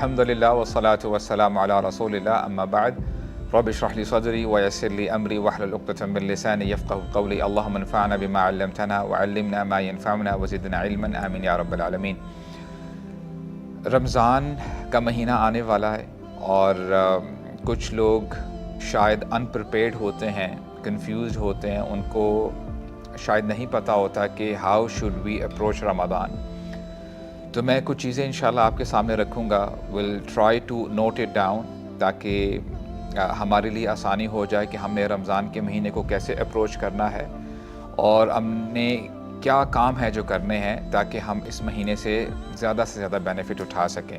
الحمدللہ والصلاة والسلام علی رسول اللہ اما بعد رب اشرح لی صدری ویسر لی امری واحلل عقدۃ من لسانی یفقهوا قولی اللہم انفعنا بما علمتنا وعلمنا ما ينفعنا وزدنا علما آمین یا رب العالمین۔ رمضان کا مہینہ آنے والا ہے اور کچھ لوگ شاید انپریپیئرڈ ہوتے ہیں، کنفیوزڈ ہوتے ہیں، ان کو شاید نہیں پتہ ہوتا کہ how should we approach Ramzan. تو میں کچھ چیزیں انشاءاللہ آپ کے سامنے رکھوں گا، will try to note it down تاکہ ہمارے لیے آسانی ہو جائے کہ ہم نے رمضان کے مہینے کو کیسے اپروچ کرنا ہے اور ہم نے کیا کام ہے جو کرنے ہیں تاکہ ہم اس مہینے سے زیادہ بینیفٹ اٹھا سکیں۔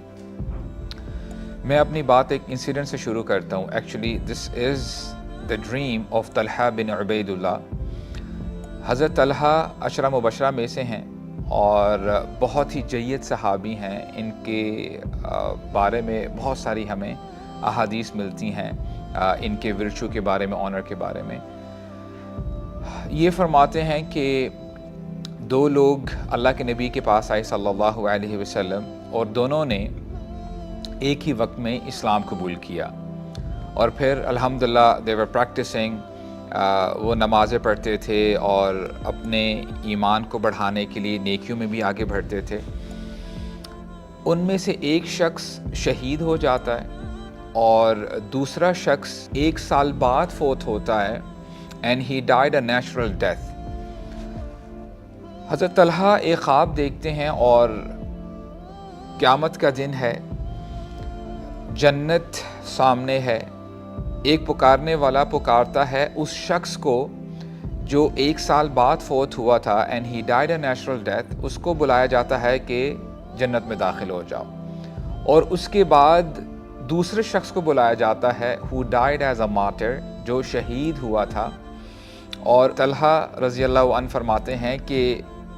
میں اپنی بات ایک انسیڈنٹ سے شروع کرتا ہوں۔ Actually this is the dream of Talha bin Ubaidullah اللہ۔ حضرت طلحہ عشرہ مبشرہ میں سے ہیں اور بہت ہی جید صحابی ہیں، ان کے بارے میں بہت ساری ہمیں احادیث ملتی ہیں، ان کے ورچو کے بارے میں، آنر کے بارے میں۔ یہ فرماتے ہیں کہ دو لوگ اللہ کے نبی کے پاس آئے صلی اللہ علیہ وسلم اور دونوں نے ایک ہی وقت میں اسلام قبول کیا، اور پھر الحمدللہ they were practicing، وہ نمازیں پڑھتے تھے اور اپنے ایمان کو بڑھانے کے لیے نیکیوں میں بھی آگے بڑھتے تھے۔ ان میں سے ایک شخص شہید ہو جاتا ہے اور دوسرا شخص 1 سال بعد فوت ہوتا ہے، and he died a natural death۔ حضرت طلحہ ایک خواب دیکھتے ہیں اور قیامت کا دن ہے، جنت سامنے ہے، ایک پکارنے والا پکارتا ہے اس شخص کو جو 1 سال بعد فوت ہوا تھا and he died a natural death، اس کو بلایا جاتا ہے کہ جنت میں داخل ہو جاؤ، اور اس کے بعد دوسرے شخص کو بلایا جاتا ہے who died as a martyr، جو شہید ہوا تھا۔ اور طلحہ رضی اللہ عنہ فرماتے ہیں کہ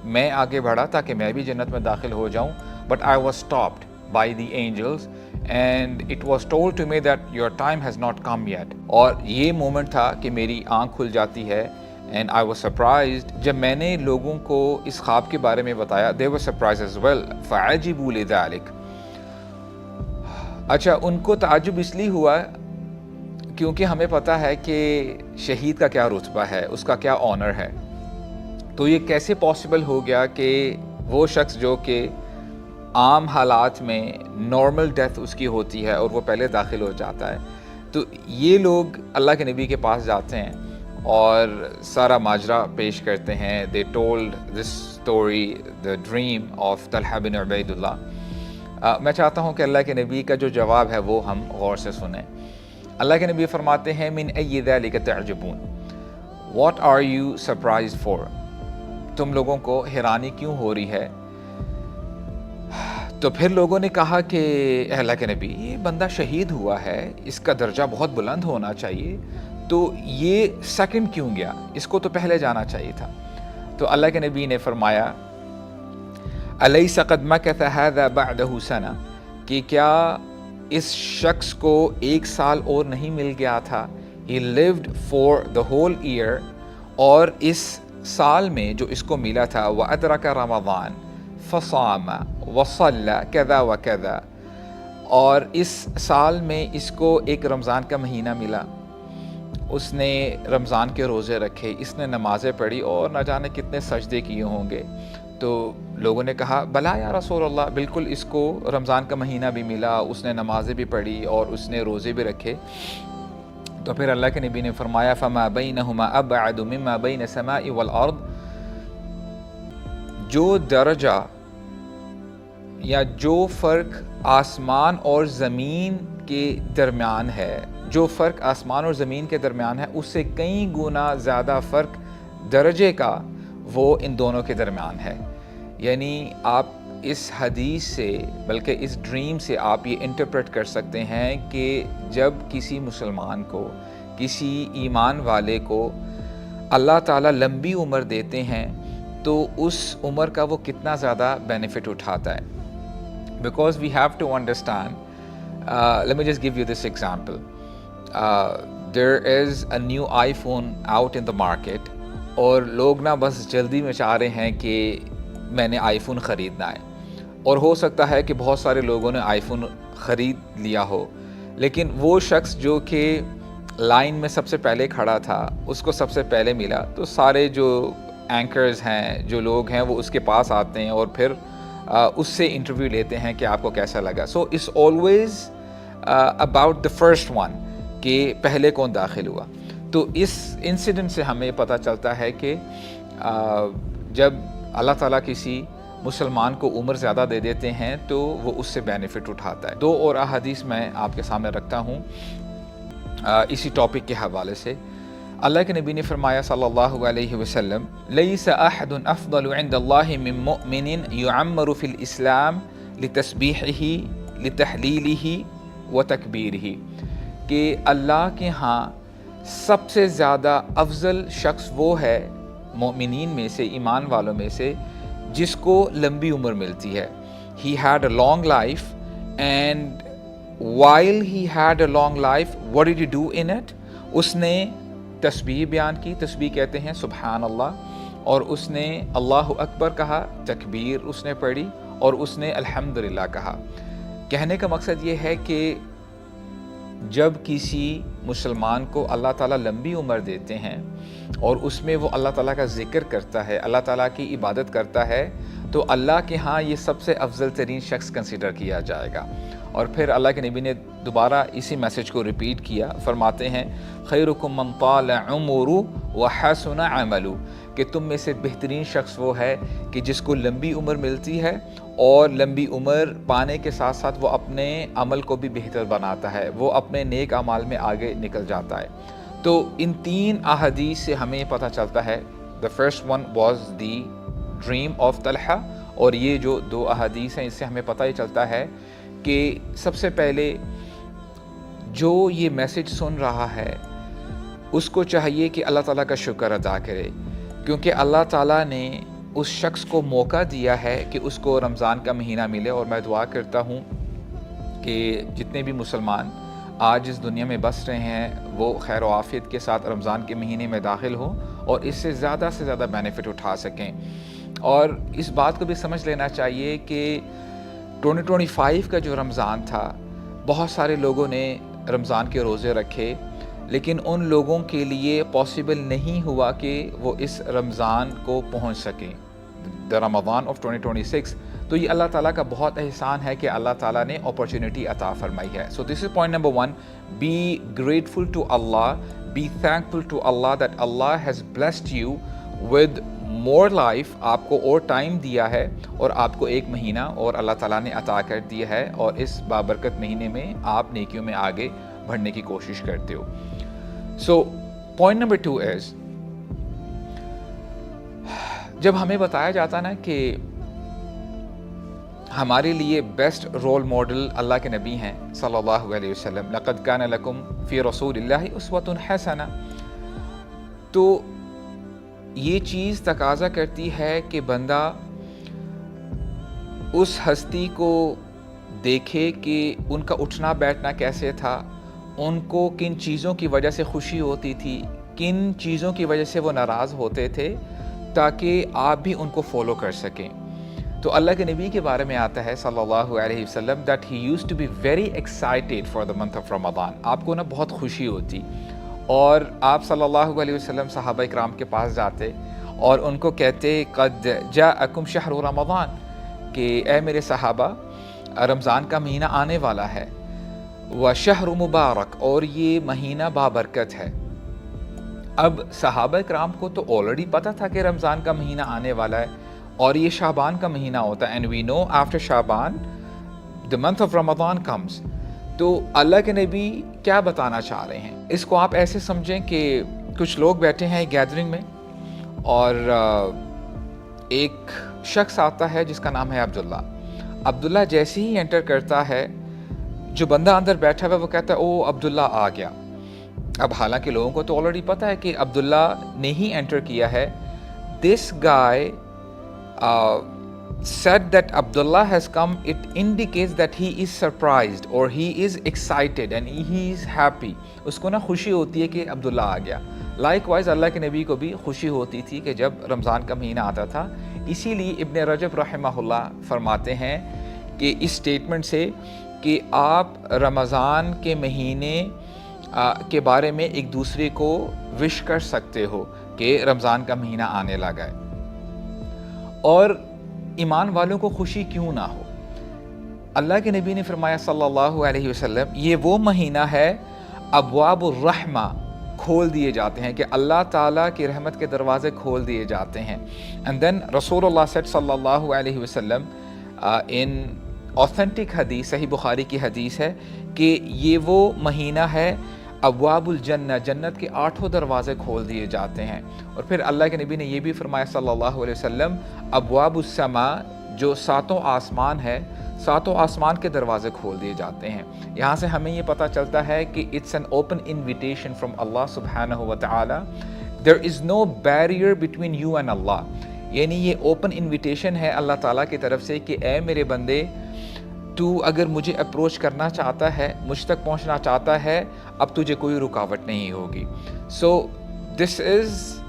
میں آگے بڑھا تاکہ میں بھی جنت میں داخل ہو جاؤں، but I was stopped by the angels and it was told to me that your time has not come yet۔ اور یہ مومنٹ تھا کہ میری آنکھ کھل جاتی ہے and I was surprised۔ جب میں نے لوگوں کو اس خواب کے بارے میں بتایا they were surprised as well، فعجبوا لذلك۔ اچھا، ان کو تعجب اس لیے ہوا کیونکہ ہمیں پتہ ہے کہ شہید کا کیا رتبہ ہے، اس کا کیا آنر ہے، تو یہ کیسے پاسبل ہو گیا کہ وہ شخص جو کہ عام حالات میں نارمل ڈیتھ اس کی ہوتی ہے اور وہ پہلے داخل ہو جاتا ہے۔ تو یہ لوگ اللہ کے نبی کے پاس جاتے ہیں اور سارا ماجرا پیش کرتے ہیں۔ they told this story، the dream of Talha bin Ubaidullah اللہ۔ میں چاہتا ہوں کہ اللہ کے نبی کا جو جواب ہے وہ ہم غور سے سنیں۔ اللہ کے نبی فرماتے ہیں من ای ذلک تعجبون، what are you surprised for، تم لوگوں کو حیرانی کیوں ہو رہی ہے؟ تو پھر لوگوں نے کہا کہ اے اللہ کے نبی، یہ بندہ شہید ہوا ہے، اس کا درجہ بہت بلند ہونا چاہیے، تو یہ سیکنڈ کیوں گیا، اس کو تو پہلے جانا چاہیے تھا۔ تو اللہ کے نبی نے فرمایا الیس قد مکث ھذا بعدہ سنہ، کہ کیا اس شخص کو 1 سال اور نہیں مل گیا تھا، he lived for the whole year، اور اس سال میں جو اس کو ملا تھا وَأَدْرَكَ رَمَضَانَ فَصَامَ وَصَلَّى كَذَا وَكَذَا، اور اس سال میں اس کو ایک رمضان کا مہینہ ملا، اس نے رمضان کے روزے رکھے، اس نے نمازیں پڑھی اور نہ جانے کتنے سجدے کیے ہوں گے۔ تو لوگوں نے کہا بلا یا رسول اللہ، بالکل اس کو رمضان کا مہینہ بھی ملا، اس نے نمازیں بھی پڑھی اور اس نے روزے بھی رکھے۔ تو پھر اللہ کے نبی نے فرمایا فما بینہما ابعد مما بین السماء والارض، جو درجہ یا جو فرق آسمان اور زمین کے درمیان ہے، جو فرق آسمان اور زمین کے درمیان ہے، اس سے کئی گنا زیادہ فرق درجے کا وہ ان دونوں کے درمیان ہے۔ یعنی آپ اس حدیث سے، بلکہ اس ڈریم سے آپ یہ انٹرپریٹ کر سکتے ہیں کہ جب کسی مسلمان کو، کسی ایمان والے کو اللہ تعالیٰ لمبی عمر دیتے ہیں تو اس عمر کا وہ کتنا زیادہ بینیفٹ اٹھاتا ہے۔ Because we have to understand, let me just give you this example, there is a new iPhone out in the market, اور لوگ نا بس جلدی میں چاہ رہے ہیں کہ میں نے آئی فون خریدنا ہے، اور ہو سکتا ہے کہ بہت سارے لوگوں نے آئی فون خرید لیا ہو، لیکن وہ شخص جو کہ لائن میں سب سے پہلے کھڑا تھا اس کو سب سے پہلے ملا، تو سارے جو اینکرز ہیں، جو لوگ ہیں، وہ اس کے پاس آتے ہیں اور پھر اس سے انٹرویو لیتے ہیں کہ آپ کو کیسا لگا. So it's always about the first one کہ پہلے کون داخل ہوا. تو اس انسیڈنٹ سے ہمیں پتہ چلتا ہے کہ جب اللہ تعالیٰ کسی مسلمان کو عمر زیادہ دے دیتے ہیں تو وہ اس سے بینیفٹ اٹھاتا ہے. 2 اور احادیث میں آپ کے سامنے رکھتا ہوں اسی ٹاپک کے حوالے سے. اللہ کے نبی نے فرمایا صلی اللہ علیہ وسلم، لیس احد افضل عند اللہ من مؤمن یعمر فی الاسلام لتسبیحہ لتحلیلہ وتکبیرہ، کہ اللہ کے ہاں سب سے زیادہ افضل شخص وہ ہے مومنین میں سے، ایمان والوں میں سے، جس کو لمبی عمر ملتی ہے. He had a long life, and while he had a long life, what did he do in it? اس نے تسبیح بیان کی، تسبیح کہتے ہیں سبحان اللہ، اور اس نے اللہ اکبر کہا، تکبیر اس نے پڑھی، اور اس نے الحمدللہ کہا. کہنے کا مقصد یہ ہے کہ جب کسی مسلمان کو اللہ تعالیٰ لمبی عمر دیتے ہیں اور اس میں وہ اللہ تعالیٰ کا ذکر کرتا ہے، اللہ تعالیٰ کی عبادت کرتا ہے، تو اللہ کے ہاں یہ سب سے افضل ترین شخص کنسیڈر کیا جائے گا. اور پھر اللہ کے نبی نے دوبارہ اسی میسج کو ریپیٹ کیا، فرماتے ہیں خیرکم من طال عمرہ وحسن عملہ، کہ تم میں سے بہترین شخص وہ ہے کہ جس کو لمبی عمر ملتی ہے اور لمبی عمر پانے کے ساتھ ساتھ وہ اپنے عمل کو بھی بہتر بناتا ہے، وہ اپنے نیک اعمال میں آگے نکل جاتا ہے. تو ان 3 احادیث سے ہمیں پتہ چلتا ہے، the first one was the dream of Talha, اور یہ جو 2 احادیث ہیں اس سے ہمیں پتہ ہی چلتا ہے کہ سب سے پہلے جو یہ میسج سن رہا ہے اس کو چاہیے کہ اللہ تعالیٰ کا شکر ادا کرے، کیونکہ اللہ تعالیٰ نے اس شخص کو موقع دیا ہے کہ اس کو رمضان کا مہینہ ملے. اور میں دعا کرتا ہوں کہ جتنے بھی مسلمان آج اس دنیا میں بس رہے ہیں وہ خیر و عافیت کے ساتھ رمضان کے مہینے میں داخل ہوں اور اس سے زیادہ بینیفٹ اٹھا سکیں. اور اس بات کو بھی سمجھ لینا چاہیے کہ 2025 کا جو رمضان تھا، بہت سارے لوگوں نے رمضان کے روزے رکھے، لیکن ان لوگوں کے لیے پاسبل نہیں ہوا کہ وہ اس رمضان کو پہنچ سکیں، دا رمضان آف 2026. تو یہ اللہ تعالیٰ کا بہت احسان ہے کہ اللہ تعالیٰ نے اپرچونٹی عطا فرمائی ہے. So this is point number 1، be grateful to Allah, be thankful to Allah that Allah has blessed you with more life, آپ کو اور ٹائم دیا ہے اور آپ کو ایک مہینہ اور اللہ تعالیٰ نے عطا کر دیا ہے، اور اس بابرکت مہینے میں آپ نیکیوں میں آگے بڑھنے کی کوشش کرتے ہو. سو پوائنٹ نمبر 2 از، جب ہمیں بتایا جاتا نا کہ ہمارے لیے بیسٹ رول ماڈل اللہ کے نبی ہیں صلی اللہ علیہ وسلم، لقد کان لکم فی رسول اللہ اسوۃ حسنہ، تو یہ چیز تقاضا کرتی ہے کہ بندہ اس ہستی کو دیکھے کہ ان کا اٹھنا بیٹھنا کیسے تھا، ان کو کن چیزوں کی وجہ سے خوشی ہوتی تھی، کن چیزوں کی وجہ سے وہ ناراض ہوتے تھے، تاکہ آپ بھی ان کو فالو کر سکیں. تو اللہ کے نبی کے بارے میں آتا ہے صلی اللہ علیہ وسلم that he used to be very excited for the month of Ramadan. آپ کو نا بہت خوشی ہوتی، اور آپ صلی اللہ علیہ وسلم صحابہ اکرام کے پاس جاتے اور ان کو کہتے قد جاءکم شہر رمضان، کہ اے میرے صحابہ رمضان کا مہینہ آنے والا ہے، وشہر مبارک، اور یہ مہینہ بابرکت ہے. اب صحابہ اکرام کو تو آلریڈی پتہ تھا کہ رمضان کا مہینہ آنے والا ہے اور یہ شعبان کا مہینہ ہوتا ہے، and we know after Shaban the month of Ramadan comes. تو اللہ کے نبی کیا بتانا چاہ رہے ہیں؟ اس کو آپ ایسے سمجھیں کہ کچھ لوگ بیٹھے ہیں گیدرنگ میں اور ایک شخص آتا ہے جس کا نام ہے عبداللہ جیسے ہی انٹر کرتا ہے، جو بندہ اندر بیٹھا ہوا وہ کہتا ہے او عبداللہ آ گیا. اب حالانکہ لوگوں کو تو آلریڈی پتہ ہے کہ عبداللہ نے ہی انٹر کیا ہے. دس گائے said that Abdullah has come, it indicates that he is surprised or he is excited and he is happy. اس کو نا خوشی ہوتی ہے کہ عبداللہ آ گیا. Likewise اللہ کے نبی کو بھی خوشی ہوتی تھی کہ جب رمضان کا مہینہ آتا تھا. اسی لیے ابن رجب رحمہ اللہ فرماتے ہیں کہ اس سٹیٹمنٹ سے کہ آپ رمضان کے مہینے کے بارے میں ایک دوسرے کو وش کر سکتے ہو کہ رمضان کا مہینہ آنے لگا ہے۔ اور ایمان والوں کو خوشی کیوں نہ ہو؟ اللہ کے نبی نے فرمایا صلی اللہ علیہ وسلم، یہ وہ مہینہ ہے ابواب الرحمہ کھول دیے جاتے ہیں، کہ اللہ تعالیٰ کی رحمت کے دروازے کھول دیے جاتے ہیں۔ اینڈ دین رسول اللہ صلی اللہ علیہ وسلم ان اوتھینٹک حدیث، صحیح بخاری کی حدیث ہے کہ یہ وہ مہینہ ہے ابواب الجنہ، جنت کے 8 دروازے کھول دیے جاتے ہیں۔ اور پھر اللہ کے نبی نے یہ بھی فرمایا صلی اللہ علیہ وسلم، ابواب السماء، جو 7 آسمان ہے، 7 آسمان کے دروازے کھول دیے جاتے ہیں۔ یہاں سے ہمیں یہ پتہ چلتا ہے کہ it's an open invitation from Allah سبحانہ و تعالی، there is no barrier between you and Allah, یعنی یہ اوپن انویٹیشن ہے اللہ تعالیٰ کی طرف سے کہ اے میرے بندے، تو اگر مجھے اپروچ کرنا چاہتا ہے، مجھ تک پہنچنا چاہتا ہے، اب تجھے کوئی رکاوٹ نہیں ہوگی۔ سو this is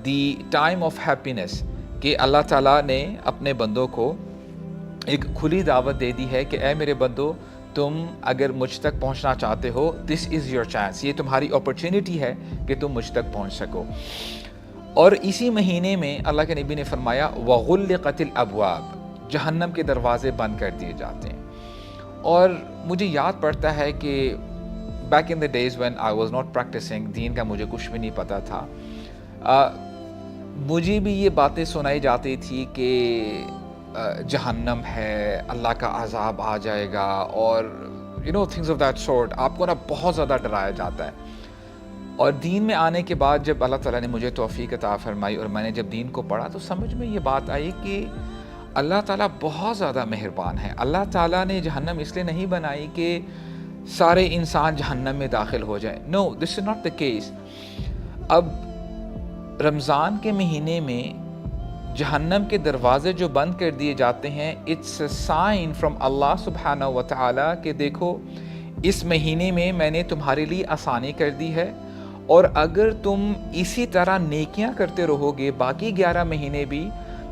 the time of happiness, کہ اللہ تعالیٰ نے اپنے بندوں کو ایک کھلی دعوت دے دی ہے کہ اے میرے بندو، تم اگر مجھ تک پہنچنا چاہتے ہو، دس از یور چانس، یہ تمہاری اپرچونٹی ہے کہ تم مجھ تک پہنچ سکو۔ اور اسی مہینے میں اللہ کے نبی نے فرمایا وَغُلِّقَتِ الْأَبْوَابِ، جہنم کے دروازے بند کر دیے جاتے ہیں۔ اور مجھے یاد پڑتا ہے کہ back in the days when I was not practising, دین کا مجھے کچھ بھی نہیں پتہ تھا، مجھے بھی یہ باتیں سنائی جاتی تھی کہ جہنم ہے، اللہ کا عذاب آ جائے گا، اور تھنگز آف دیٹ سورٹ، آپ کو نا بہت زیادہ ڈرایا جاتا ہے۔ اور دین میں آنے کے بعد جب اللہ تعالیٰ نے مجھے توفیق عطا فرمائی اور میں نے جب دین کو پڑھا، تو سمجھ میں یہ بات آئی کہ اللہ تعالیٰ بہت زیادہ مہربان ہے۔ اللہ تعالیٰ نے جہنم اس لیے نہیں بنائی کہ سارے انسان جہنم میں داخل ہو جائیں، نو، دس از ناٹ دا کیس۔ اب رمضان کے مہینے میں جہنم کے دروازے جو بند کر دیے جاتے ہیں، it's a sign from Allah سبحانہ و تعالیٰ کہ دیکھو اس مہینے میں نے تمہارے لیے آسانی کر دی ہے، اور اگر تم اسی طرح نیکیاں کرتے رہو گے باقی 11 مہینے بھی،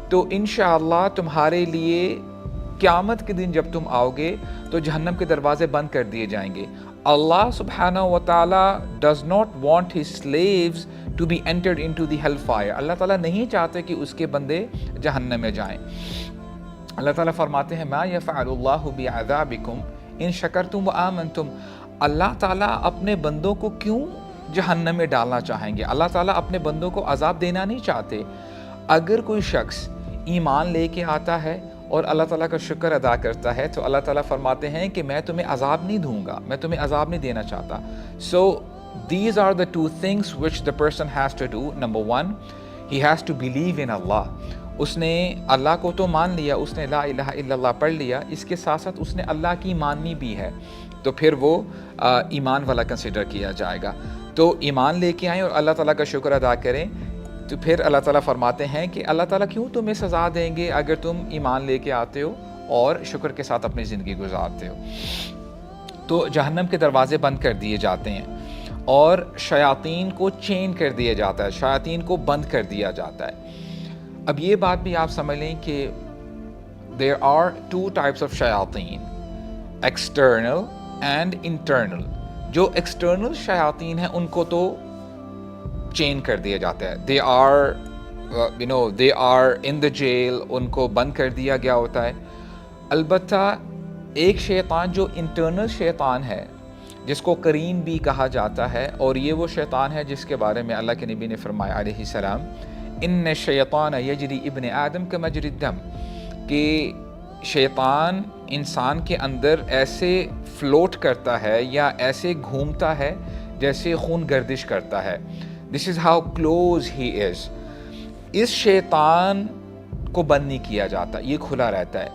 تو انشاءاللہ تمہارے لیے قیامت کے دن جب تم آؤ گے تو جہنم کے دروازے بند کر دیے جائیں گے۔ اللہ سبحانہ و تعالیٰ does not want his slaves to be entered into the hell fire, Allah تعالیٰ نہیں چاہتے کہ اس کے بندے جہنم میں جائیں۔ اللہ تعالیٰ فرماتے ہیں ما یفعل اللہ بعذابکم ان شکرتم وآمنتم، اللہ تعالیٰ اپنے بندوں کو کیوں جہنم میں ڈالنا چاہیں گے؟ اللہ تعالیٰ اپنے بندوں کو عذاب دینا نہیں چاہتے۔ اگر کوئی شخص ایمان لے کے آتا ہے اور اللہ تعالیٰ کا شکر ادا کرتا ہے، تو اللہ تعالیٰ فرماتے ہیں کہ میں تمہیں عذاب نہیں دوں گا، میں تمہیں عذاب نہیں دینا چاہتا۔ So these are the 2 things which the person has to do. Number 1, he has to believe in Allah. اس نے اللہ کو تو مان لیا، اس نے لا الہ الا اللہ پڑھ لیا، اس کے ساتھ ساتھ اس نے اللہ کی ماننی بھی ہے، تو پھر وہ ایمان والا کنسیڈر کیا جائے گا۔ تو ایمان لے کے آئیں اور اللہ تعالیٰ کا شکر ادا کریں، تو پھر اللہ تعالیٰ فرماتے ہیں کہ اللہ تعالیٰ کیوں تمہیں سزا دیں گے اگر تم ایمان لے کے آتے ہو اور شکر کے ساتھ اپنی زندگی گزارتے ہو۔ تو جہنم کے دروازے بند کر دیے جاتے ہیں، اور شیاطین کو چین کر دیا جاتا ہے، شیاطین کو بند کر دیا جاتا ہے۔ اب یہ بات بھی آپ سمجھ لیں کہ there are 2 types of شیاطین، ایکسٹرنل اینڈ انٹرنل۔ جو ایکسٹرنل شیاطین ہیں ان کو تو چین کر دیا جاتا ہے، they are in the jail، ان کو بند کر دیا گیا ہوتا ہے۔ البتہ ایک شیطان جو انٹرنل شیطان ہے، جس کو قرین بھی کہا جاتا ہے، اور یہ وہ شیطان ہے جس کے بارے میں اللہ کے نبی نے فرمایا علیہ السلام ان الشیطان یجری ابن آدم کمجری الدم، کہ شیطان انسان کے اندر ایسے فلوٹ کرتا ہے یا ایسے گھومتا ہے جیسے خون گردش کرتا ہے۔ This is how close he is۔ اس شیطان کو بند نہیں کیا جاتا، یہ کھلا رہتا ہے۔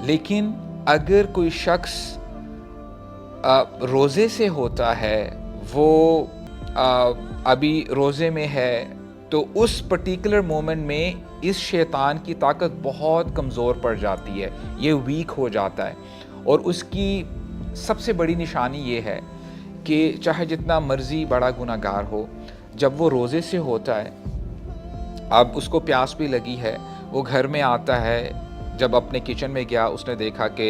لیکن اگر کوئی شخص روزے سے ہوتا ہے، وہ ابھی روزے میں ہے، تو اس پرٹیکولر مومنٹ میں اس شیطان کی طاقت بہت کمزور پڑ جاتی ہے، یہ ویک ہو جاتا ہے۔ اور اس کی سب سے بڑی نشانی یہ ہے کہ چاہے جتنا مرضی بڑا گناہ گار ہو، جب وہ روزے سے ہوتا ہے، اب اس کو پیاس بھی لگی ہے، وہ گھر میں آتا ہے، جب اپنے کچن میں گیا اس نے دیکھا کہ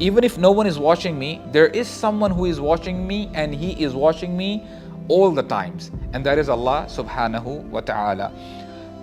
Even if no one is watching me, there is someone who is watching me, and he is watching me all the times, and that is Allah subhanahu wa ta'ala.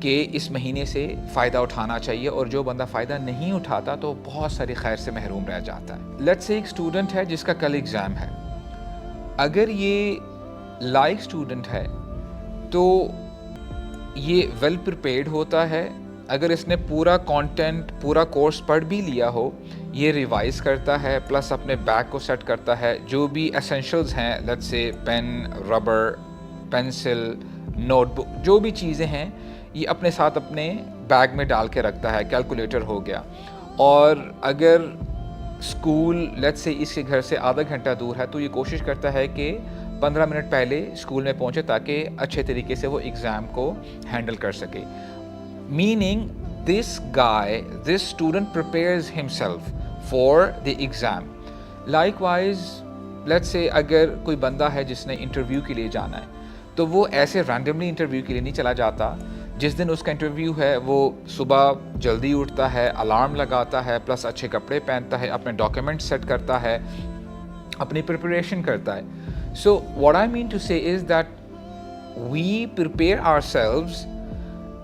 کہ اس مہینے سے فائدہ اٹھانا چاہیے، اور جو بندہ فائدہ نہیں اٹھاتا تو بہت ساری خیر سے محروم رہ جاتا ہے۔ لیٹس سے ایک اسٹوڈنٹ ہے جس کا کل ایگزام ہے، اگر یہ لائق اسٹوڈنٹ ہے تو یہ ویل پریپیئرڈ ہوتا ہے۔ اگر اس نے پورا کانٹینٹ پورا کورس پڑھ بھی لیا ہو، یہ ریوائز کرتا ہے، پلس اپنے بیگ کو سیٹ کرتا ہے، جو بھی ایسینشلز ہیں، let's say pen, rubber, pencil, notebook, جو بھی چیزیں ہیں یہ اپنے ساتھ اپنے بیگ میں ڈال کے رکھتا ہے۔ کیلکولیٹر ہو گیا، اور اگر اسکول لیٹس سے اس کے گھر سے آدھا گھنٹہ دور ہے تو یہ کوشش کرتا ہے کہ 15 منٹ پہلے اسکول میں پہنچے تاکہ اچھے طریقے سے وہ ایگزام کو ہینڈل کر سکے۔ Meaning this guy, this student prepares himself for the exam. Like wise let's say اگر کوئی بندہ ہے جس نے انٹرویو کے لیے جانا ہے تو وہ ایسے رینڈملی انٹرویو کے لیے نہیں چلا جاتا۔ جس دن اس کا انٹرویو ہے وہ صبح جلدی اٹھتا ہے، الارم لگاتا ہے، پلس اچھے کپڑے پہنتا ہے، اپنے ڈاکیومنٹ سیٹ کرتا ہے، اپنی پریپریشن کرتا ہے۔ So what I mean to say is that we prepare ourselves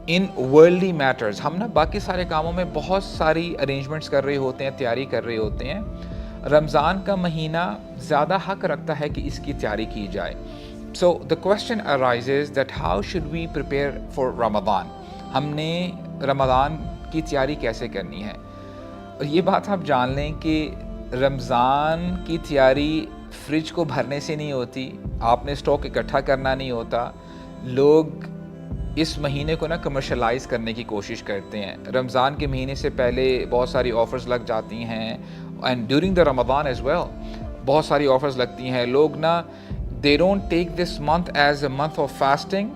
in worldly matters. ہم نا باقی سارے کاموں میں بہت ساری ارینجمنٹس کر رہے ہوتے ہیں، تیاری کر رہے ہوتے ہیں۔ رمضان کا مہینہ زیادہ حق رکھتا ہے کہ اس کی تیاری کی جائے۔ So the question arises that how should we prepare for Ramadan؟ ہم نے رمضان کی تیاری کیسے کرنی ہے؟ اور یہ بات آپ جان لیں کہ رمضان کی تیاری فریج کو بھرنے سے نہیں ہوتی، آپ نے اسٹاک اکٹھا کرنا نہیں ہوتا۔ لوگ اس مہینے کو نا کمرشلائز کرنے کی کوشش کرتے ہیں۔ رمضان کے مہینے سے پہلے بہت ساری آفرز لگ جاتی ہیں، and during the Ramadan as well بہت ساری آفرز لگتی ہیں۔ لوگ نا they don't take this month as a month of fasting,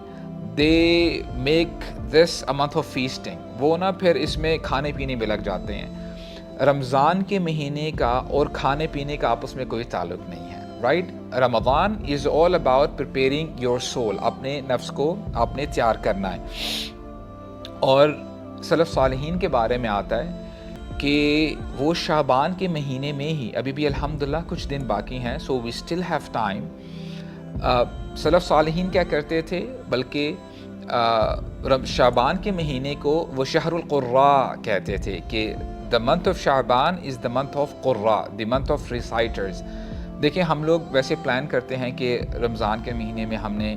they make this a month of feasting۔ وہ نا پھر اس میں کھانے پینے میں لگ جاتے ہیں۔ رمضان کے مہینے کا اور کھانے پینے کا آپس میں کوئی تعلق نہیں ہے، right? Ramzan is all about preparing your soul، اپنے نفس کو آپ نے تیار کرنا ہے۔ اور سلف صالحین کے بارے میں آتا ہے کہ وہ شعبان کے مہینے میں ہی، ابھی بھی الحمدللہ کچھ دن باقی ہیں، so we still have time۔ سلف صالحین کیا کرتے تھے، بلکہ شعبان کے مہینے کو وہ شہر القراء کہتے تھے کہ the month of Shaban is the month of قراء، the month of reciters۔ دیکھیں ہم لوگ ویسے پلان کرتے ہیں کہ رمضان کے مہینے میں ہم نے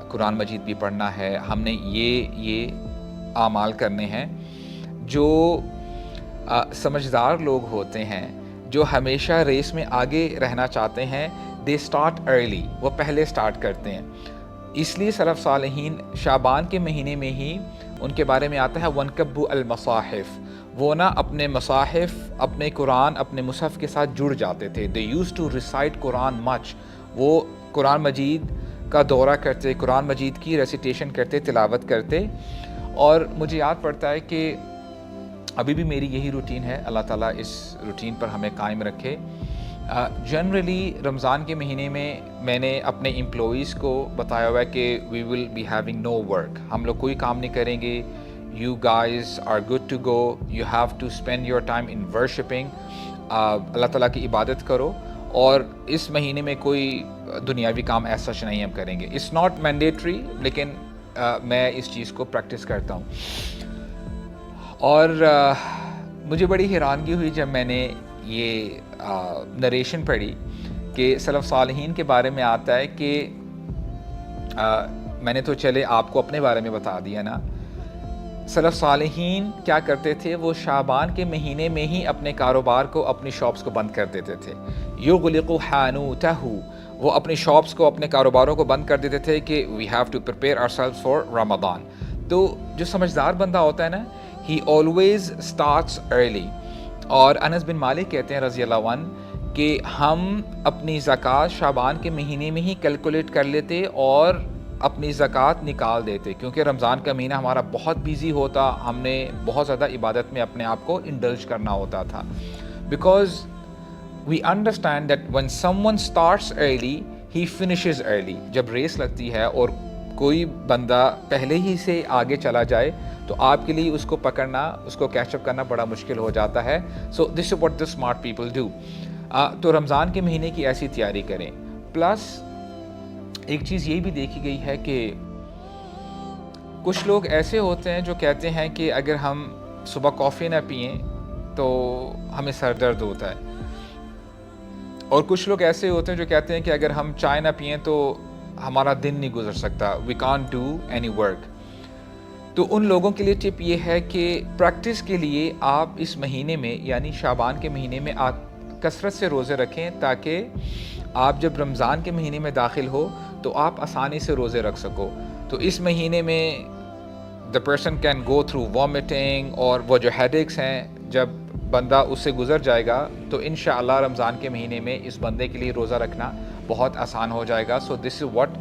قرآن مجید بھی پڑھنا ہے، ہم نے یہ اعمال کرنے ہیں۔ جو سمجھدار لوگ ہوتے ہیں، جو ہمیشہ ریس میں آگے رہنا چاہتے ہیں، they start early، وہ پہلے سٹارٹ کرتے ہیں۔ اس لیے سلف صالحین شعبان کے مہینے میں ہی ان کے بارے میں آتا ہے وَانْكَبُّوا الْمَصَاحِف، وہ نا اپنے مصاحف، اپنے قرآن، اپنے مصحف کے ساتھ جڑ جاتے تھے۔ they used to recite Quran much، وہ قرآن مجید کا دورہ کرتے، قرآن مجید کی ریسیٹیشن کرتے، تلاوت کرتے۔ اور مجھے یاد پڑتا ہے کہ ابھی بھی میری یہی روٹین ہے، اللہ تعالیٰ اس روٹین پر ہمیں قائم رکھے۔ جنرلی رمضان کے مہینے میں نے اپنے امپلائیز کو بتایا ہوا ہے کہ we will be having no work, ہم لوگ کوئی کام نہیں کریں گے، you guys are good to go, you have to spend your time in worshipping, Allah تعالیٰ کی عبادت کرو، اور اس مہینے میں کوئی دنیاوی کام ایسا نہیں ہم کریں گے۔ اٹس ناٹ مینڈیٹری، لیکن میں اس چیز کو پریکٹس کرتا ہوں۔ اور مجھے بڑی حیرانگی ہوئی جب میں نے یہ نریشن پڑھی کہ سلف صالحین کے بارے میں آتا ہے کہ میں نے تو چلے آپ کو اپنے بارے میں بتا دیا نا، سلف صالحین کیا کرتے تھے، وہ شعبان کے مہینے میں ہی اپنے کاروبار کو، اپنی شاپس کو بند کر دیتے تھے۔ یغلق حانوتہ، وہ اپنی شاپس کو، اپنے کاروباروں کو بند کر دیتے تھے کہ we have to prepare ourselves for Ramadan. تو جو سمجھدار بندہ ہوتا ہے نا، ہی آلویز اسٹارٹس ارلی۔ اور انس بن مالک کہتے ہیں رضی اللہ عنہ کہ ہم اپنی زکوٰۃ شعبان کے مہینے میں ہی کیلکولیٹ کر لیتے اور اپنی زکوٰۃ نکال دیتے، کیونکہ رمضان کا مہینہ ہمارا بہت بیزی ہوتا، ہم نے بہت زیادہ عبادت میں اپنے آپ کو انڈلج کرنا ہوتا تھا۔ Because we understand that when someone starts early he finishes early۔ جب ریس لگتی ہے اور کوئی بندہ پہلے ہی سے آگے چلا جائے تو آپ کے لیے اس کو پکڑنا، اس کو کیچ اپ کرنا بڑا مشکل ہو جاتا ہے۔ So this is what the smart people do۔ تو رمضان کے مہینے کی ایسی تیاری کریں۔ پلس ایک چیز یہ بھی دیکھی گئی ہے کہ کچھ لوگ ایسے ہوتے ہیں جو کہتے ہیں کہ اگر ہم صبح کافی نہ پئیں تو ہمیں سر درد ہوتا ہے، اور کچھ لوگ ایسے ہوتے ہیں جو کہتے ہیں کہ اگر ہم چائے نہ پئیں تو ہمارا دن نہیں گزر سکتا، we can't do any work. تو ان لوگوں کے لیے ٹپ یہ ہے کہ پریکٹس کے لیے آپ اس مہینے میں یعنی شعبان کے مہینے میں آپ کثرت سے روزے رکھیں، تاکہ آپ جب رمضان کے مہینے میں داخل ہو تو آپ آسانی سے روزے رکھ سکو۔ تو اس مہینے میں the person can go through vomiting، اور وہ جو ہیڈیکس ہیں جب بندہ اس سے گزر جائے گا تو انشاءاللہ رمضان کے مہینے میں اس بندے کے لیے روزہ رکھنا بہت آسان ہو جائے گا۔ So this is what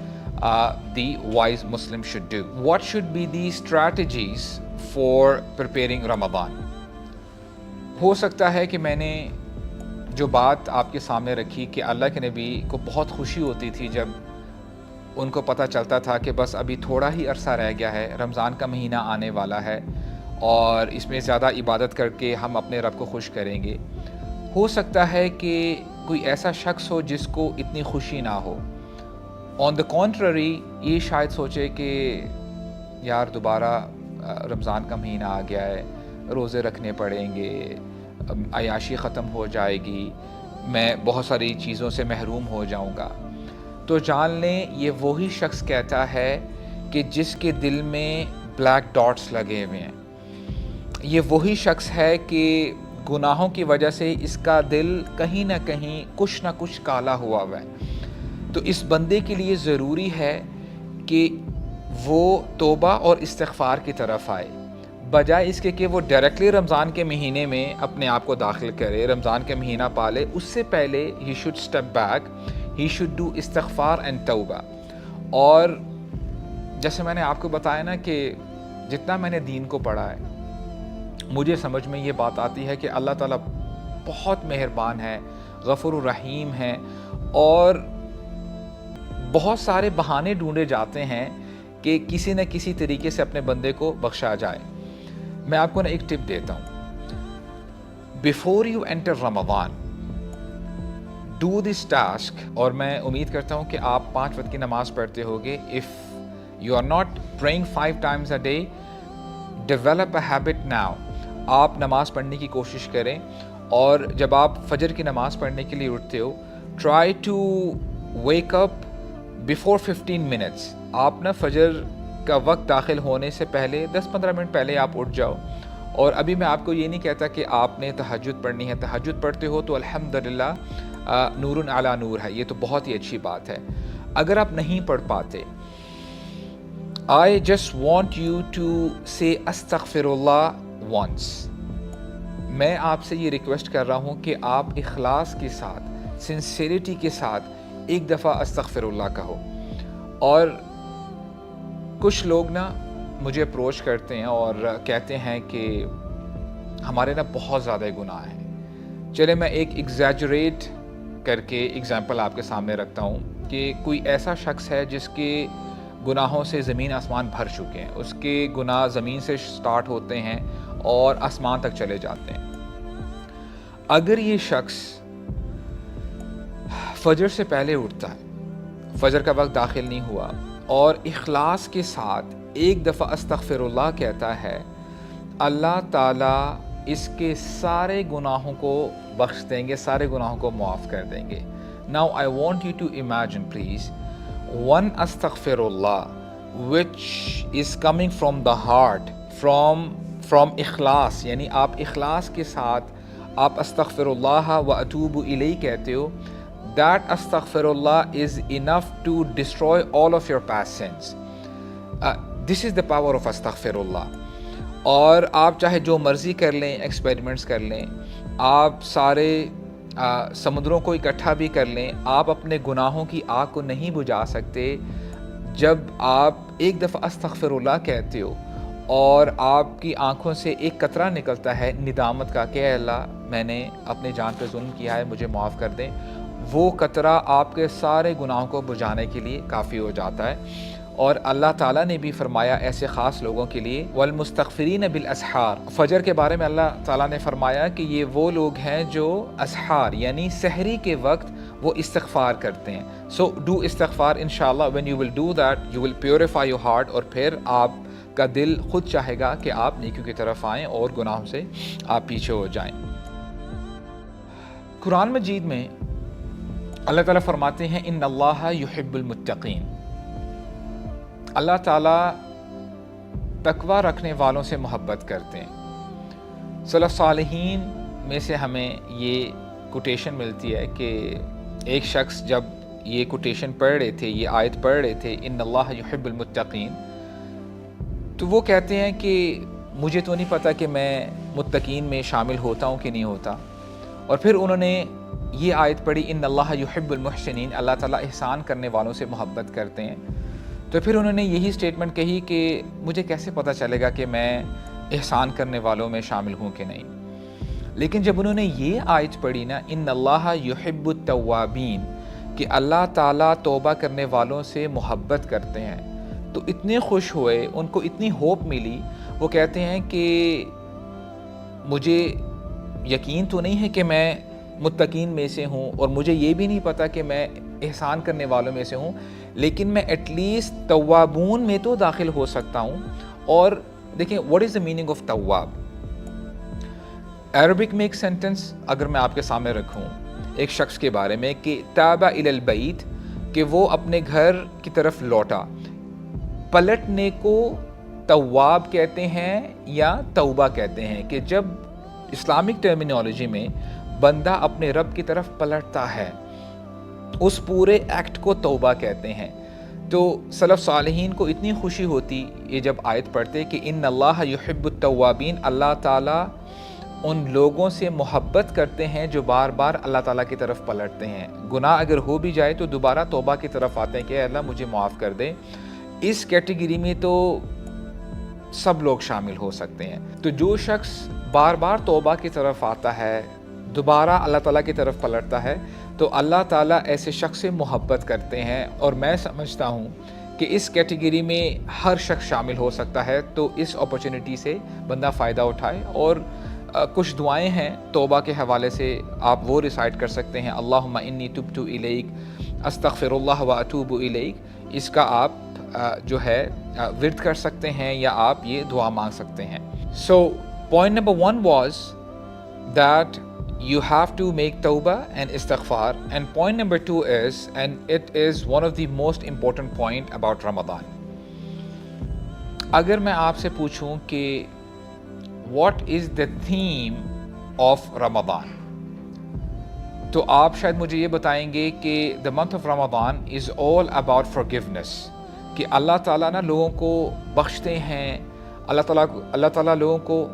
the wise Muslim should do. What should be the strategies for preparing Ramadan؟ ہو سکتا ہے کہ میں نے جو بات آپ کے سامنے رکھی کہ اللہ کے نبی کو بہت خوشی ہوتی تھی جب ان کو پتہ چلتا تھا کہ بس ابھی تھوڑا ہی عرصہ رہ گیا ہے، رمضان کا مہینہ آنے والا ہے اور اس میں زیادہ عبادت کر کے ہم اپنے رب کو خوش کریں گے۔ ہو سکتا ہے کہ کوئی ایسا شخص ہو جس کو اتنی خوشی نہ ہو، آن دا کانٹرری یہ شاید سوچے کہ یار دوبارہ رمضان کا مہینہ آ گیا ہے، روزے رکھنے پڑیں گے، عیاشی ختم ہو جائے گی، میں بہت ساری چیزوں سے محروم ہو جاؤں گا۔ تو جان لیں یہ وہی شخص کہتا ہے کہ جس کے دل میں بلیک ڈاٹس لگے ہوئے ہیں، یہ وہی شخص ہے کہ گناہوں کی وجہ سے اس کا دل کہیں نہ کچھ کالا ہوا ہے۔ تو اس بندے کے لیے ضروری ہے کہ وہ توبہ اور استغفار کی طرف آئے، بجائے اس کے کہ وہ ڈائریکٹلی رمضان کے مہینے میں اپنے آپ کو داخل کرے، رمضان کے مہینہ پالے۔ اس سے پہلے he should step back, he should do استغفار اینڈ توبہ۔ اور جیسے میں نے آپ کو بتایا نا کہ جتنا میں نے دین کو پڑھا ہے، مجھے سمجھ میں یہ بات آتی ہے کہ اللہ تعالیٰ بہت مہربان ہے، غفور الرحیم ہے، اور بہت سارے بہانے ڈھونڈے جاتے ہیں کہ کسی نہ کسی طریقے سے اپنے بندے کو بخشا جائے۔ میں آپ کو ایک ٹپ دیتا ہوں، before you enter Ramzan do this task, اور میں امید کرتا ہوں کہ آپ 5 وقت کی نماز پڑھتے ہوگے۔ If you are not praying 5 times a day، develop a habit now. آپ نماز پڑھنے کی کوشش کریں، اور جب آپ فجر کی نماز پڑھنے کے لیے اٹھتے ہو، try to wake up before 15 minutes۔ آپ نا فجر کا وقت داخل ہونے سے پہلے 10-15 منٹ پہلے آپ اٹھ جاؤ۔ اور ابھی میں آپ کو یہ نہیں کہتا کہ آپ نے تہجد پڑھنی ہے، تہجد پڑھتے ہو تو الحمدللہ نور علی نور ہے، یہ تو بہت ہی اچھی بات ہے۔ اگر آپ نہیں پڑھ پاتے، I just want you to say استغفراللہ once۔ میں آپ سے یہ ریکویسٹ کر رہا ہوں کہ آپ اخلاص کے ساتھ، سنسیریٹی کے ساتھ ایک دفعہ استغفراللہ کہو۔ اور کچھ لوگ نا مجھے اپروچ کرتے ہیں اور کہتے ہیں کہ ہمارے نا بہت زیادہ گناہ ہیں۔ چلے میں ایک ایگزیجریٹ کر کے ایگزامپل آپ کے سامنے رکھتا ہوں کہ کوئی ایسا شخص ہے جس کے گناہوں سے زمین آسمان بھر چکے ہیں، اس کے گناہ زمین سے سٹارٹ ہوتے ہیں اور آسمان تک چلے جاتے ہیں۔ اگر یہ شخص فجر سے پہلے اٹھتا ہے، فجر کا وقت داخل نہیں ہوا، اور اخلاص کے ساتھ ایک دفعہ استغفر اللہ کہتا ہے، اللہ تعالیٰ اس کے سارے گناہوں کو بخش دیں گے، سارے گناہوں کو معاف کر دیں گے۔ Now I want you to imagine please one astaghfirullah which is coming from the heart, from اخلاص، یعنی آپ اخلاص کے ساتھ آپ استغفراللہ و اتوب الیہ کہتے ہو۔ That astaghfirullah is enough to destroy all of your past sins. This is the power of astaghfirullah. اور آپ چاہے جو مرضی کر لیں، ایکسپیریمنٹس کر لیں، آپ سارے سمندروں کو اکٹھا بھی کر لیں، آپ اپنے گناہوں کی آگ کو نہیں بجھا سکتے جب آپ ایک دفعہ استغفر اللہ کہتے ہو اور آپ کی آنکھوں سے ایک قطرہ نکلتا ہے ندامت کا کہ اے اللہ میں نے اپنے جان پہ ظلم کیا ہے، مجھے معاف کر دیں۔ وہ قطرہ آپ کے سارے گناہوں کو بجھانے کے لیے کافی ہو جاتا ہے۔ اور اللہ تعالیٰ نے بھی فرمایا ایسے خاص لوگوں کے لیے والمستغفرین بالاسحار، فجر کے بارے میں اللہ تعالیٰ نے فرمایا کہ یہ وہ لوگ ہیں جو اسحار یعنی سحری کے وقت وہ استغفار کرتے ہیں۔ سو ڈو استغفار انشاءاللہ، when you will do that you will purify your heart، اور پھر آپ کا دل خود چاہے گا کہ آپ نیکیوں کی طرف آئیں اور گناہوں سے آپ پیچھے ہو جائیں۔ قرآن مجید میں اللہ تعالیٰ فرماتے ہیں ان اللہ یحب المتقین، اللہ تعالیٰ تقوی رکھنے والوں سے محبت کرتے ہیں۔ سلف صالحین میں سے ہمیں یہ کوٹیشن ملتی ہے کہ ایک شخص جب یہ کوٹیشن پڑھ رہے تھے، یہ آیت پڑھ رہے تھے ان اللہ یحب المتقین، تو وہ کہتے ہیں کہ مجھے تو نہیں پتہ کہ میں متقین میں شامل ہوتا ہوں کہ نہیں ہوتا، اور پھر انہوں نے یہ آیت پڑھی ان اللہ یحب المحسنین، اللہ تعالیٰ احسان کرنے والوں سے محبت کرتے ہیں، تو پھر انہوں نے یہی سٹیٹمنٹ کہی کہ مجھے کیسے پتہ چلے گا کہ میں احسان کرنے والوں میں شامل ہوں کہ نہیں۔ لیکن جب انہوں نے یہ آیت پڑھی نا ان اللہ یحب التوابین، کہ اللہ تعالیٰ توبہ کرنے والوں سے محبت کرتے ہیں، تو اتنے خوش ہوئے، ان کو اتنی ہوپ ملی، وہ کہتے ہیں کہ مجھے یقین تو نہیں ہے کہ میں متقین میں سے ہوں، اور مجھے یہ بھی نہیں پتہ کہ میں احسان کرنے والوں میں سے ہوں، لیکن میں ایٹ لیسٹ توابون میں تو داخل ہو سکتا ہوں۔ اور دیکھیں what is the meaning of تواب؟ عربک میں ایک سینٹنس اگر میں آپ کے سامنے رکھوں ایک شخص کے بارے میں کہ تاب الی البیت، کہ وہ اپنے گھر کی طرف لوٹا، پلٹنے کو تواب کہتے ہیں یا توبہ کہتے ہیں، کہ جب اسلامک ٹرمینالوجی میں بندہ اپنے رب کی طرف پلٹتا ہے اس پورے ایکٹ کو توبہ کہتے ہیں۔ تو سلف صالحین کو اتنی خوشی ہوتی یہ جب آیت پڑھتے کہ ان اللہ یحب التوابین، اللہ تعالیٰ ان لوگوں سے محبت کرتے ہیں جو بار بار اللہ تعالیٰ کی طرف پلٹتے ہیں، گناہ اگر ہو بھی جائے تو دوبارہ توبہ کی طرف آتے ہیں کہ اے اللہ مجھے معاف کر دے۔ اس کیٹیگری میں تو سب لوگ شامل ہو سکتے ہیں۔ تو جو شخص بار بار توبہ کی طرف آتا ہے، دوبارہ اللہ تعالیٰ کی طرف پلٹتا ہے، تو اللہ تعالیٰ ایسے شخص سے محبت کرتے ہیں، اور میں سمجھتا ہوں کہ اس کیٹیگری میں ہر شخص شامل ہو سکتا ہے۔ تو اس اپرچونٹی سے بندہ فائدہ اٹھائے، اور کچھ دعائیں ہیں توبہ کے حوالے سے آپ وہ ریسائٹ کر سکتے ہیں، اللہم انی تبت الیک، استغفر اللہ و اتوب الیک، اس کا آپ جو ہے ورد کر سکتے ہیں یا آپ یہ دعا مانگ سکتے ہیں۔ So point number 1 was that you have to make tawbah and istighfar, and point number 2 is, and it is one of the most important point about Ramadan. اگر میں آپ سے پوچھوں کہ what is the theme of Ramadan، تو آپ شاید مجھے یہ بتائیں گے کہ the month of Ramadan is all about forgiveness، کہ اللہ تعالیٰ نا لوگوں کو بخشتے ہیں، اللہ تعالیٰ لوگوں کو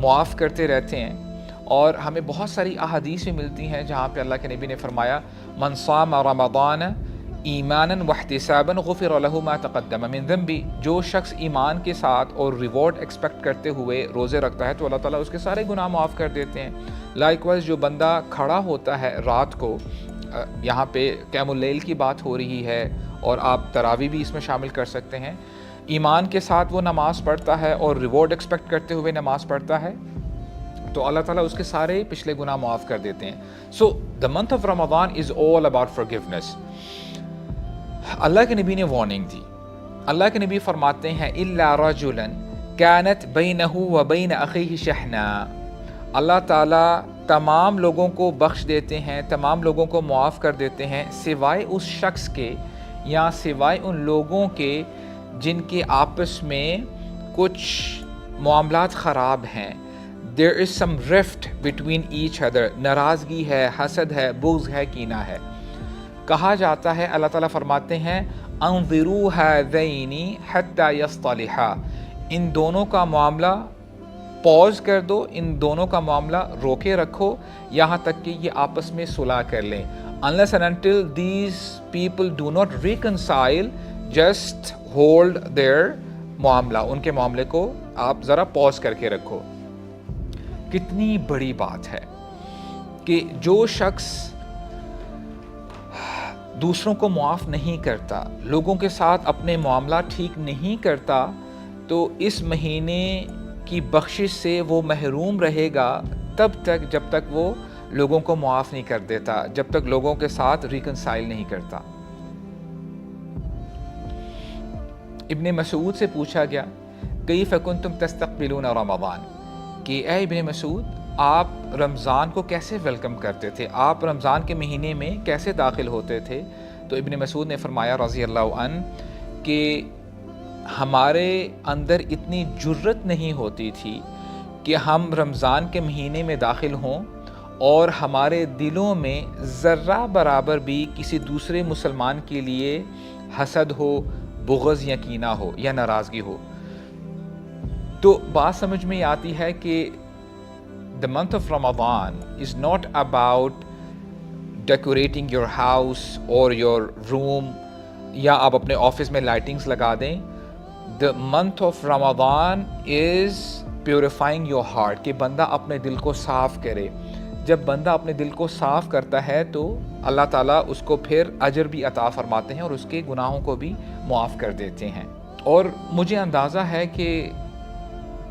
معاف کرتے رہتے ہیں، اور ہمیں بہت ساری احادیث میں ملتی ہیں جہاں پہ اللہ کے نبی نے فرمایا من صام رمضان ایمانا واحتسابا غفر له ما تقدم من ذنبی، جو شخص ایمان کے ساتھ اور ریوارڈ ایکسپیکٹ کرتے ہوئے روزے رکھتا ہے تو اللہ تعالیٰ اس کے سارے گناہ معاف کر دیتے ہیں۔ لائک وائز جو بندہ کھڑا ہوتا ہے رات کو، یہاں پہ قیام اللیل کی بات ہو رہی ہے، اور آپ تراویح بھی اس میں شامل کر سکتے ہیں، ایمان کے ساتھ وہ نماز پڑھتا ہے اور ریوارڈ ایکسپیکٹ کرتے ہوئے نماز پڑھتا ہے، تو اللہ تعالیٰ اس کے سارے پچھلے گناہ معاف کر دیتے ہیں۔ So the month of Ramadan is all about forgiveness. اللہ کے نبی نے وارننگ دی، اللہ کے نبی فرماتے ہیں الا رجلا كانت بینہ وبین اخیہ شحنا، اللہ تعالیٰ تمام لوگوں کو بخش دیتے ہیں، تمام لوگوں کو معاف کر دیتے ہیں، سوائے اس شخص کے یا سوائے ان لوگوں کے جن کے آپس میں کچھ معاملات خراب ہیں۔ There is some rift between each other، ناراضگی ہے، حسد ہے، بغض ہے، کینہ ہے۔ کہا جاتا ہے، اللہ تعالیٰ فرماتے ہیں انظروا هذین حتی یصطلحا، ان دونوں کا معاملہ پوز کر دو، ان دونوں کا معاملہ روکے رکھو یہاں تک کہ یہ آپس میں صلح کر لیں۔ Unless and until these people do not reconcile, just hold their معاملہ، ان کے معاملے کو آپ ذرا پوز کر کے رکھو۔ کتنی بڑی بات ہے کہ جو شخص دوسروں کو معاف نہیں کرتا، لوگوں کے ساتھ اپنے معاملات ٹھیک نہیں کرتا، تو اس مہینے کی بخشش سے وہ محروم رہے گا تب تک جب تک وہ لوگوں کو معاف نہیں کر دیتا، جب تک لوگوں کے ساتھ ریکنسائل نہیں کرتا۔ ابن مسعود سے پوچھا گیا کیف کنتم تستقبلون رمضان، کہ اے ابن مسعود آپ رمضان کو کیسے ویلکم کرتے تھے، آپ رمضان کے مہینے میں کیسے داخل ہوتے تھے؟ تو ابن مسعود نے فرمایا رضی اللہ عنہ کہ ہمارے اندر اتنی جرت نہیں ہوتی تھی کہ ہم رمضان کے مہینے میں داخل ہوں اور ہمارے دلوں میں ذرہ برابر بھی کسی دوسرے مسلمان کے لیے حسد ہو، بغض یا کینہ ہو یا ناراضگی ہو۔ تو بات سمجھ میں آتی ہے کہ the month of Ramadan is not about decorating your house or your room یا آپ اپنے آفس میں لائٹنگز لگا دیں۔ The month of Ramadan is purifying your heart، کہ بندہ اپنے دل کو صاف کرے۔ جب بندہ اپنے دل کو صاف کرتا ہے تو اللہ تعالیٰ اس کو پھر اجر بھی عطا فرماتے ہیں اور اس کے گناہوں کو بھی معاف کر دیتے ہیں۔ اور مجھے اندازہ ہے کہ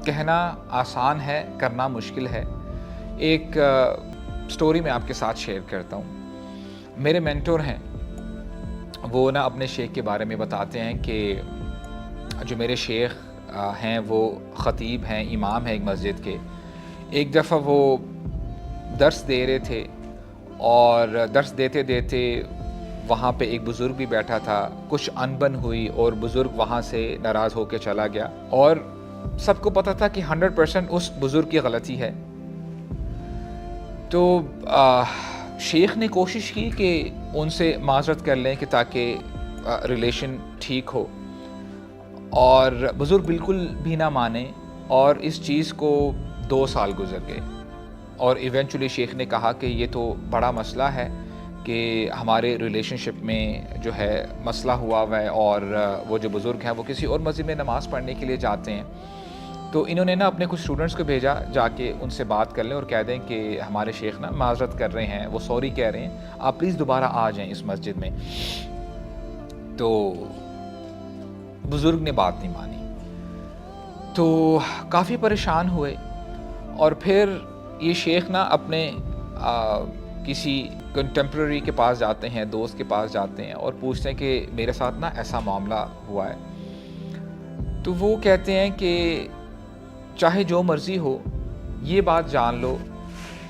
کہنا آسان ہے، کرنا مشکل ہے۔ ایک سٹوری میں آپ کے ساتھ شیئر کرتا ہوں۔ میرے مینٹور ہیں، وہ نا اپنے شیخ کے بارے میں بتاتے ہیں کہ جو میرے شیخ ہیں وہ خطیب ہیں، امام ہیں ایک مسجد کے۔ ایک دفعہ وہ درس دے رہے تھے اور درس دیتے دیتے وہاں پہ ایک بزرگ بھی بیٹھا تھا، کچھ انبن ہوئی اور بزرگ وہاں سے ناراض ہو کے چلا گیا، اور سب کو پتہ تھا کہ 100% اس بزرگ کی غلطی ہے۔ تو شیخ نے کوشش کی کہ ان سے معذرت کر لیں کہ تاکہ ریلیشن ٹھیک ہو، اور بزرگ بالکل بھی نہ مانے، اور اس چیز کو 2 سال گزر گئے، اور ایونچولی شیخ نے کہا کہ یہ تو بڑا مسئلہ ہے کہ ہمارے ریلیشن شپ میں جو ہے مسئلہ ہوا ہوا ہے، اور وہ جو بزرگ ہیں وہ کسی اور مسجد میں نماز پڑھنے کے لیے جاتے ہیں۔ تو انہوں نے نا اپنے کچھ اسٹوڈنٹس کو بھیجا، جا کے ان سے بات کر لیں اور کہہ دیں کہ ہمارے شیخ نا معذرت کر رہے ہیں، وہ سوری کہہ رہے ہیں، آپ پلیز دوبارہ آ جائیں اس مسجد میں۔ تو بزرگ نے بات نہیں مانی، تو کافی پریشان ہوئے، اور پھر یہ شیخ نا اپنے کسی کنٹمپرری کے پاس جاتے ہیں، دوست کے پاس جاتے ہیں اور پوچھتے ہیں کہ میرے ساتھ نا ایسا معاملہ ہوا ہے۔ تو وہ کہتے ہیں کہ چاہے جو مرضی ہو، یہ بات جان لو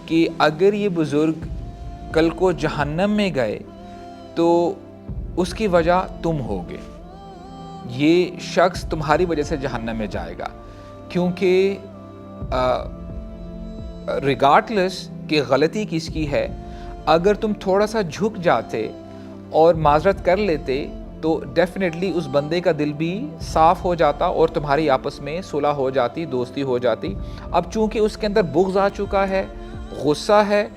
کہ اگر یہ بزرگ کل کو جہنم میں گئے تو اس کی وجہ تم ہوگے، یہ شخص تمہاری وجہ سے جہنم میں جائے گا، کیونکہ ریگارڈلیس کہ غلطی کس کی ہے، اگر تم تھوڑا سا جھک جاتے اور معذرت کر لیتے تو ڈیفینیٹلی اس بندے کا دل بھی صاف ہو جاتا اور تمہاری آپس میں صلح ہو جاتی، دوستی ہو جاتی۔ اب چونکہ اس کے اندر بغض آ چکا ہے، غصہ ہے،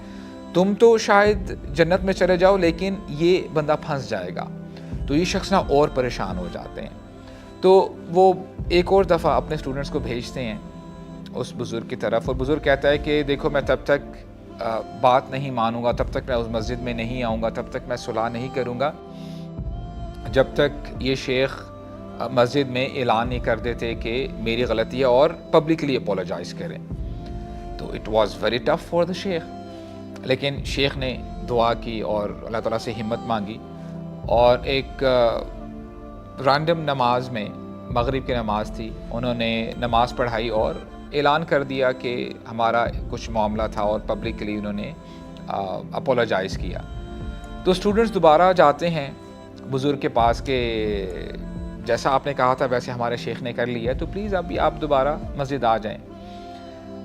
تم تو شاید جنت میں چلے جاؤ لیکن یہ بندہ پھنس جائے گا۔ تو یہ شخص نہ اور پریشان ہو جاتے ہیں۔ تو وہ ایک اور دفعہ اپنے اسٹوڈنٹس کو بھیجتے ہیں اس بزرگ کی طرف، اور بزرگ کہتا ہے کہ دیکھو میں تب تک بات نہیں مانوں گا، تب تک میں اس مسجد میں نہیں آؤں گا، تب تک میں صلح نہیں کروں گا جب تک یہ شیخ مسجد میں اعلان نہیں کر دیتے کہ میری غلطی ہے اور پبلکلی اپولوجائز کریں۔ تو it was very tough for the شیخ، لیکن شیخ نے دعا کی اور اللہ تعالیٰ سے ہمت مانگی، اور ایک رینڈم نماز میں، مغرب کی نماز تھی، انہوں نے نماز پڑھائی اور اعلان کر دیا کہ ہمارا کچھ معاملہ تھا، اور پبلکلی انہوں نے اپولوجائز کیا۔ تو اسٹوڈنٹس دوبارہ جاتے ہیں بزرگ کے پاس کہ جیسا آپ نے کہا تھا ویسے ہمارے شیخ نے کر لیا ہے، تو پلیز ابھی آپ دوبارہ مسجد آ جائیں۔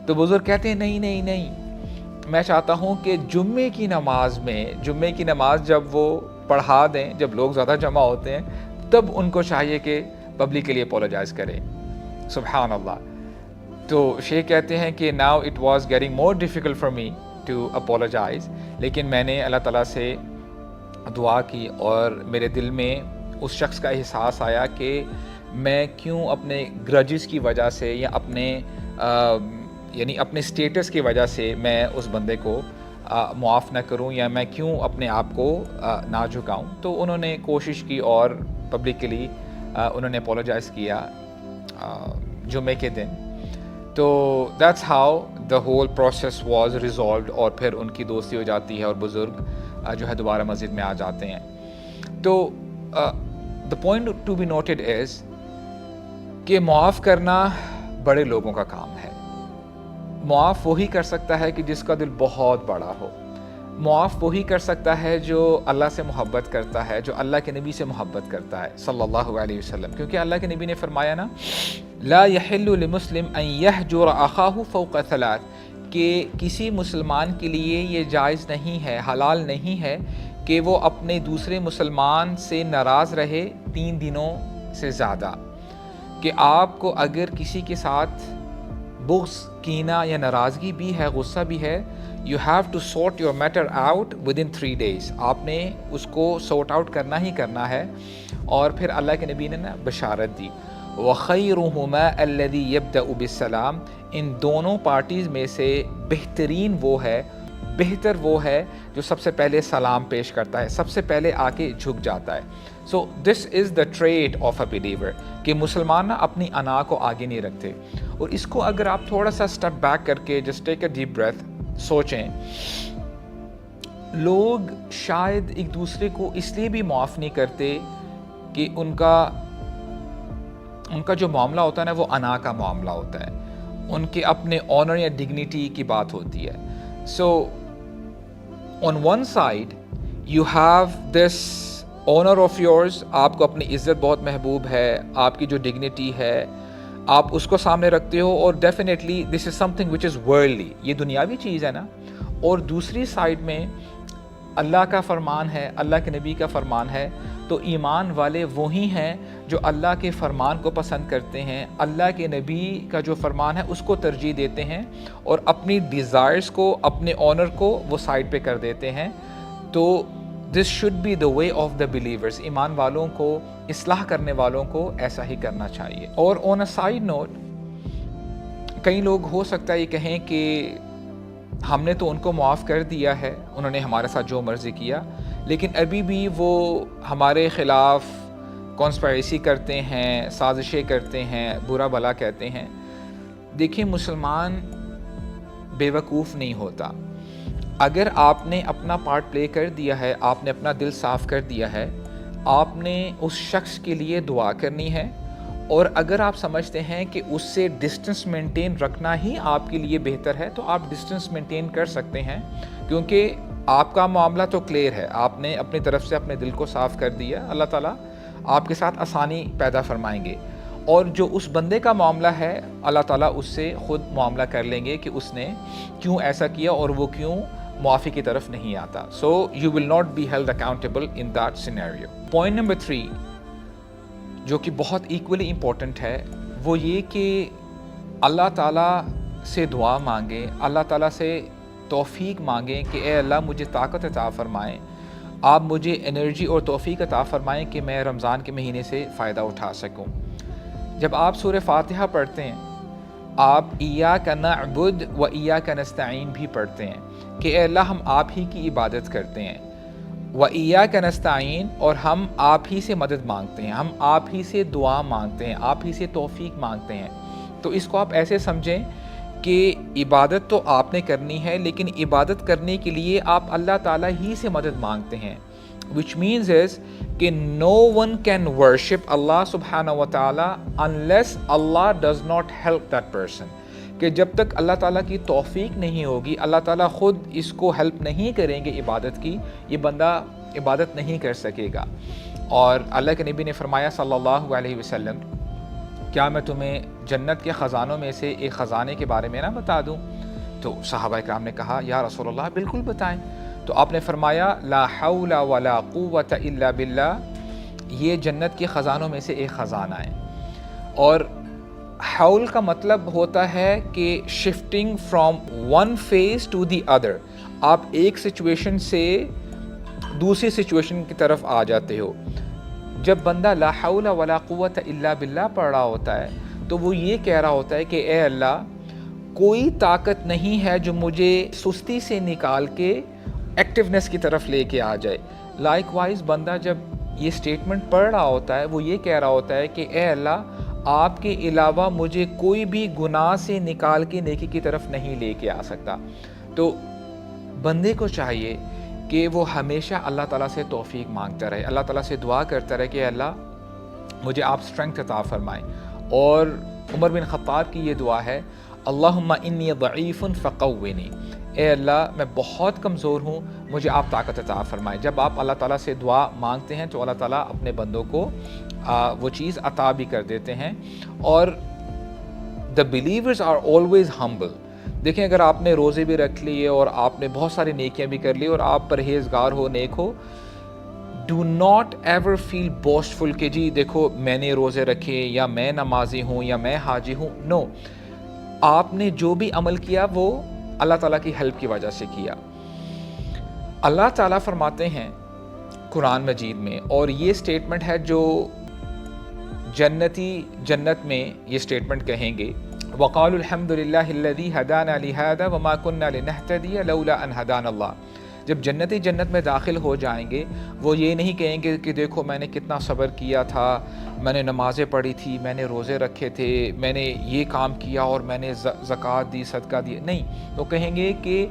تو بزرگ کہتے ہیں نہیں نہیں نہیں، میں چاہتا ہوں کہ جمعے کی نماز جب وہ پڑھا دیں، جب لوگ زیادہ جمع ہوتے ہیں تب ان کو چاہیے کہ پبلک کے لیے اپولوجائز کریں۔ سبحان اللہ۔ تو شیخ کہتے ہیں کہ now it was getting more difficult for me to apologise, لیکن میں نے اللہ تعالیٰ سے دعا کی اور میرے دل میں اس شخص کا احساس آیا کہ میں کیوں اپنے گرجز کی وجہ سے یا اپنے سٹیٹس کی وجہ سے میں اس بندے کو معاف نہ کروں، یا میں کیوں اپنے آپ کو نہ جھکاؤں۔ تو انہوں نے کوشش کی اور پبلکلی انہوں نے اپولوجائز کیا جمعے کے دن۔ تو that's how the whole process was resolved, اور پھر ان کی دوستی ہو جاتی ہے اور بزرگ جو ہے دوبارہ مسجد میں آ جاتے ہیں۔ تو the point to be noted is کہ معاف کرنا بڑے لوگوں کا کام ہے. معاف وہی کر سکتا ہے کہ جس کا دل بہت بڑا ہو. معاف وہی کر سکتا ہے جو اللہ سے محبت کرتا ہے، جو اللہ کے نبی سے محبت کرتا ہے صلی اللہ علیہ وسلم. کیونکہ اللہ کے نبی نے فرمایا نا، لا يحل لمسلم ان يهجر اخاه فوق ثلاث، کہ کسی مسلمان کے لیے یہ جائز نہیں ہے، حلال نہیں ہے کہ وہ اپنے دوسرے مسلمان سے ناراض رہے 3 دنوں سے زیادہ. کہ آپ کو اگر کسی کے ساتھ بغض، کینہ یا ناراضگی بھی ہے، غصہ بھی ہے، you have to sort your matter out within 3 days. آپ نے اس کو sort out کرنا ہی کرنا ہے. اور پھر اللہ کے نبی نے نا بشارت دی، وَخَيْرُهُمَا الَّذِي يَبْدَأُ بِالسَّلَامِ، ان دونوں پارٹیز میں سے بہترین وہ ہے، بہتر وہ ہے جو سب سے پہلے سلام پیش کرتا ہے، سب سے پہلے آ کے جھک جاتا ہے. So this is the trait of a believer, کہ مسلمان نا اپنی انا کو آگے نہیں رکھتے. اور اس کو اگر آپ تھوڑا سا اسٹیپ بیک کر کے just take a deep breath سوچیں، لوگ شاید ایک دوسرے کو اس لیے بھی معاف نہیں کرتے کہ ان کا جو معاملہ ہوتا ہے نا وہ انا کا معاملہ ہوتا ہے، ان کے اپنے آنر یا ڈگنیٹی کی بات ہوتی ہے. So on one side you have this honour of yours, آپ کو اپنی عزت بہت محبوب ہے، آپ کی جو ڈگنیٹی ہے آپ اس کو سامنے رکھتے ہو، اور definitely this is some thing which is worldly, یہ دنیاوی چیز ہے نا. اور دوسری سائڈ میں اللہ کا فرمان ہے، اللہ کے نبی کا فرمان ہے. تو ایمان والے وہی ہیں جو اللہ کے فرمان کو پسند کرتے ہیں، اللہ کے نبی کا جو فرمان ہے اس کو ترجیح دیتے ہیں، اور اپنی ڈیزائرز کو، اپنے آنر کو وہ سائڈ پہ کر دیتے ہیں. تو this should be the way of the believers. ایمان والوں کو، اصلاح کرنے والوں کو ایسا ہی کرنا چاہیے. اور آن اے سائڈ نوٹ، کئی لوگ ہو سکتا ہے یہ کہیں کہ ہم نے تو ان کو معاف کر دیا ہے، انہوں نے ہمارے ساتھ جو مرضی کیا، لیکن ابھی بھی وہ ہمارے خلاف کانسپائریسی کرتے ہیں، سازشیں کرتے ہیں، برا بھلا کہتے ہیں. دیکھیں، مسلمان بے وقوف نہیں ہوتا. اگر آپ نے اپنا پارٹ پلے کر دیا ہے، آپ نے اپنا دل صاف کر دیا ہے، آپ نے اس شخص کے لیے دعا کرنی ہے. اور اگر آپ سمجھتے ہیں کہ اس سے ڈسٹنس مینٹین رکھنا ہی آپ کے لیے بہتر ہے، تو آپ ڈسٹنس مینٹین کر سکتے ہیں، کیونکہ آپ کا معاملہ تو کلیئر ہے، آپ نے اپنی طرف سے اپنے دل کو صاف کر دیا. اللہ تعالیٰ آپ کے ساتھ آسانی پیدا فرمائیں گے. اور جو اس بندے کا معاملہ ہے، اللہ تعالیٰ اس سے خود معاملہ کر لیں گے کہ اس نے کیوں ایسا کیا اور وہ کیوں معافی کی طرف نہیں آتا. So you will not be held accountable in that scenario. Point number 3 جو کہ بہت ایکولی امپورٹنٹ ہے، وہ یہ کہ اللہ تعالیٰ سے دعا مانگیں، اللہ تعالیٰ سے توفیق مانگیں کہ اے اللہ مجھے طاقت عطا فرمائیں، آپ مجھے انرجی اور توفیق عطا فرمائیں کہ میں رمضان کے مہینے سے فائدہ اٹھا سکوں. جب آپ سورہ فاتحہ پڑھتے ہیں، آپ ایاک نعبد و ایاک نستعین بھی پڑھتے ہیں کہ اے اللہ ہم آپ ہی کی عبادت کرتے ہیں، و ایاک نستعین، اور ہم آپ ہی سے مدد مانگتے ہیں، ہم آپ ہی سے دعا مانگتے ہیں، آپ ہی سے توفیق مانگتے ہیں. تو اس کو آپ ایسے سمجھیں کہ عبادت تو آپ نے کرنی ہے، لیکن عبادت کرنے کے لیے آپ اللہ تعالیٰ ہی سے مدد مانگتے ہیں. which means is کہ no one can worship Allah subhanahu wa ta'ala unless Allah does not help that person. کہ جب تک اللہ تعالیٰ کی توفیق نہیں ہوگی، اللہ تعالیٰ خود اس کو ہیلپ نہیں کریں گے عبادت کی، یہ بندہ عبادت نہیں کر سکے گا. اور اللہ کے نبی نے فرمایا صلی اللہ علیہ وسلم، کیا میں تمہیں جنت کے خزانوں میں سے ایک خزانے کے بارے میں نہ بتا دوں؟ تو صحابہ کرام نے کہا یا رسول اللہ بالکل بتائیں. تو آپ نے فرمایا لا حول ولا قوت الا باللہ، یہ جنت کے خزانوں میں سے ایک خزانہ ہے. اور حول کا مطلب ہوتا ہے کہ shifting from one phase to the other, آپ ایک سچویشن سے دوسری سچویشن کی طرف آ جاتے ہو. جب بندہ لا حول ولا قوت الا باللہ پڑھ رہا ہوتا ہے تو وہ یہ کہہ رہا ہوتا ہے کہ اے اللہ کوئی طاقت نہیں ہے جو مجھے سستی سے نکال کے ایکٹیونیس کی طرف لے کے آ جائے. لائک وائز بندہ جب یہ سٹیٹمنٹ پڑھ رہا ہوتا ہے وہ یہ کہہ رہا ہوتا ہے کہ اے اللہ آپ کے علاوہ مجھے کوئی بھی گناہ سے نکال کے نیکی کی طرف نہیں لے کے آ سکتا. تو بندے کو چاہیے کہ وہ ہمیشہ اللہ تعالیٰ سے توفیق مانگتا رہے، اللہ تعالیٰ سے دعا کرتا رہے کہ اے اللہ مجھے آپ اسٹرینگتھ عطا فرمائیں. اور عمر بن خطاب کی یہ دعا ہے اللہم انی ضعیف فقوینی، اے اللہ میں بہت کمزور ہوں، مجھے آپ طاقت عطا فرمائیں۔ جب آپ اللہ تعالیٰ سے دعا مانگتے ہیں تو اللہ تعالیٰ اپنے بندوں کو وہ چیز عطا بھی کر دیتے ہیں۔ اور the believers are always humble۔ دیکھیں اگر آپ نے روزے بھی رکھ لیے اور آپ نے بہت ساری نیکیاں بھی کر لی اور آپ پرہیزگار ہو، نیک ہو، do not ever feel boastful کہ جی دیکھو میں نے روزے رکھے یا میں نمازی ہوں یا میں حاجی ہوں۔ نو، آپ نے جو بھی عمل کیا وہ اللہ تعالیٰ کی ہیلپ کی وجہ سے کیا۔ اللہ تعالیٰ فرماتے ہیں قرآن مجید میں، اور یہ سٹیٹمنٹ ہے جو جنتی جنت میں یہ سٹیٹمنٹ کہیں گے، وَقَالُوا الْحَمْدُ لِلَّهِ الَّذِي هَدَانَا لِهَذَا وَمَا كُنَّا لِنَهْتَدِيَ لَوْلَا أَنْ هَدَانَا اللَّهُ۔ جب جنتی جنت میں داخل ہو جائیں گے وہ یہ نہیں کہیں گے کہ دیکھو میں نے کتنا صبر کیا تھا، میں نے نمازیں پڑھی تھی، میں نے روزے رکھے تھے، میں نے یہ کام کیا اور میں نے زکوٰۃ دی، صدقہ دی۔ نہیں، وہ کہیں گے کہ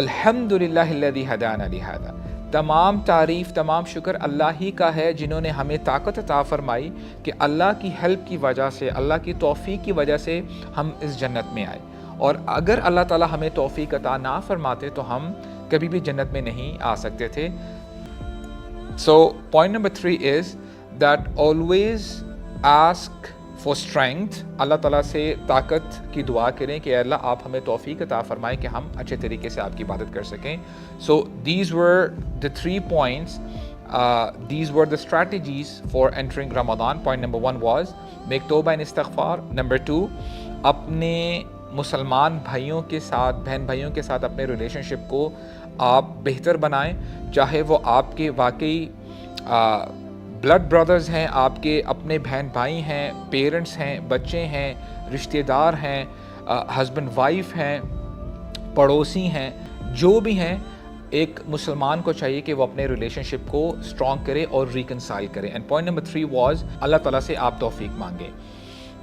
الحمد للہ الذی ہدانا لہذا، تمام تعریف تمام شکر اللہ ہی کا ہے جنہوں نے ہمیں طاقت عطا فرمائی کہ اللہ کی ہیلپ کی وجہ سے، اللہ کی توفیق کی وجہ سے ہم اس جنت میں آئے، اور اگر اللہ تعالیٰ ہمیں توفیق عطا نہ فرماتے تو ہم کبھی بھی جنت میں نہیں آ سکتے تھے۔ So point number 3 is that always ask for strength۔ اللہ تعالیٰ سے طاقت کی دعا کریں کہ اے اللہ آپ ہمیں توفیق عطا فرمائیں کہ ہم اچھے طریقے سے آپ کی عبادت کر سکیں۔ So these were the 3 points، these were the strategies for entering Ramadan۔ Point number 1 was make توبہ and استغفار۔ Number 2، اپنے مسلمان بھائیوں کے ساتھ، بہن بھائیوں کے ساتھ اپنے ریلیشن شپ کو آپ بہتر بنائیں، چاہے وہ آپ کے واقعی بلڈ برادرز ہیں، آپ کے اپنے بہن بھائی ہیں، پیرنٹس ہیں، بچے ہیں، رشتہ دار ہیں، ہسبینڈ وائف ہیں، پڑوسی ہیں، جو بھی ہیں، ایک مسلمان کو چاہیے کہ وہ اپنے ریلیشن شپ کو اسٹرانگ کرے اور ریکنسائل کرے۔ اینڈ پوائنٹ نمبر 3 واز اللہ تعالیٰ سے آپ توفیق مانگیں۔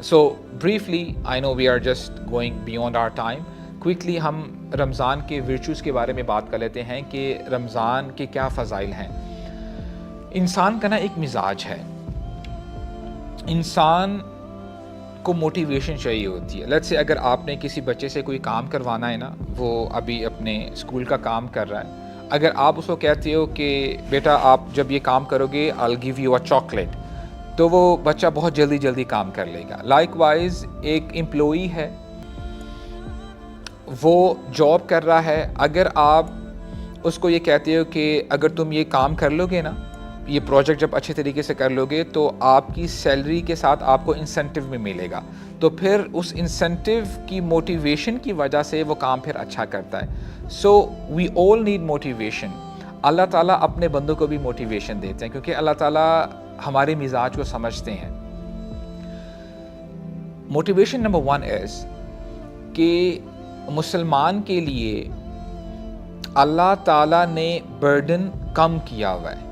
So briefly, I know we are just going beyond our time. Quickly ہم رمضان کے ورچوز کے بارے میں بات کر لیتے ہیں کہ رمضان کے کیا فضائل ہیں۔ انسان کا نا ایک مزاج ہے، انسان کو موٹیویشن چاہیے ہوتی ہے۔ لیٹس سے اگر آپ نے کسی بچے سے کوئی کام کروانا ہے نا، وہ ابھی اپنے اسکول کا کام کر رہا ہے، اگر آپ اس کو کہتے ہو کہ بیٹا آپ جب یہ کام کرو گے I'll give you a chocolate، تو وہ بچہ بہت جلدی جلدی کام کر لے گا۔ لائک وائز ایک امپلائی ہے، وہ جاب کر رہا ہے، اگر آپ اس کو یہ کہتے ہو کہ اگر تم یہ کام کر لو گے نا، یہ پروجیکٹ جب اچھے طریقے سے کر لو گے تو آپ کی سیلری کے ساتھ آپ کو انسینٹیو بھی ملے گا، تو پھر اس انسینٹیو کی موٹیویشن کی وجہ سے وہ کام پھر اچھا کرتا ہے۔ سو وی آل نیڈ موٹیویشن۔ اللہ تعالیٰ اپنے بندوں کو بھی موٹیویشن دیتے ہیں کیونکہ اللہ تعالیٰ ہمارے مزاج کو سمجھتے ہیں۔ موٹیویشن نمبر 1 از کہ مسلمان کے لیے اللہ تعالیٰ نے برڈن کم کیا ہوا ہے۔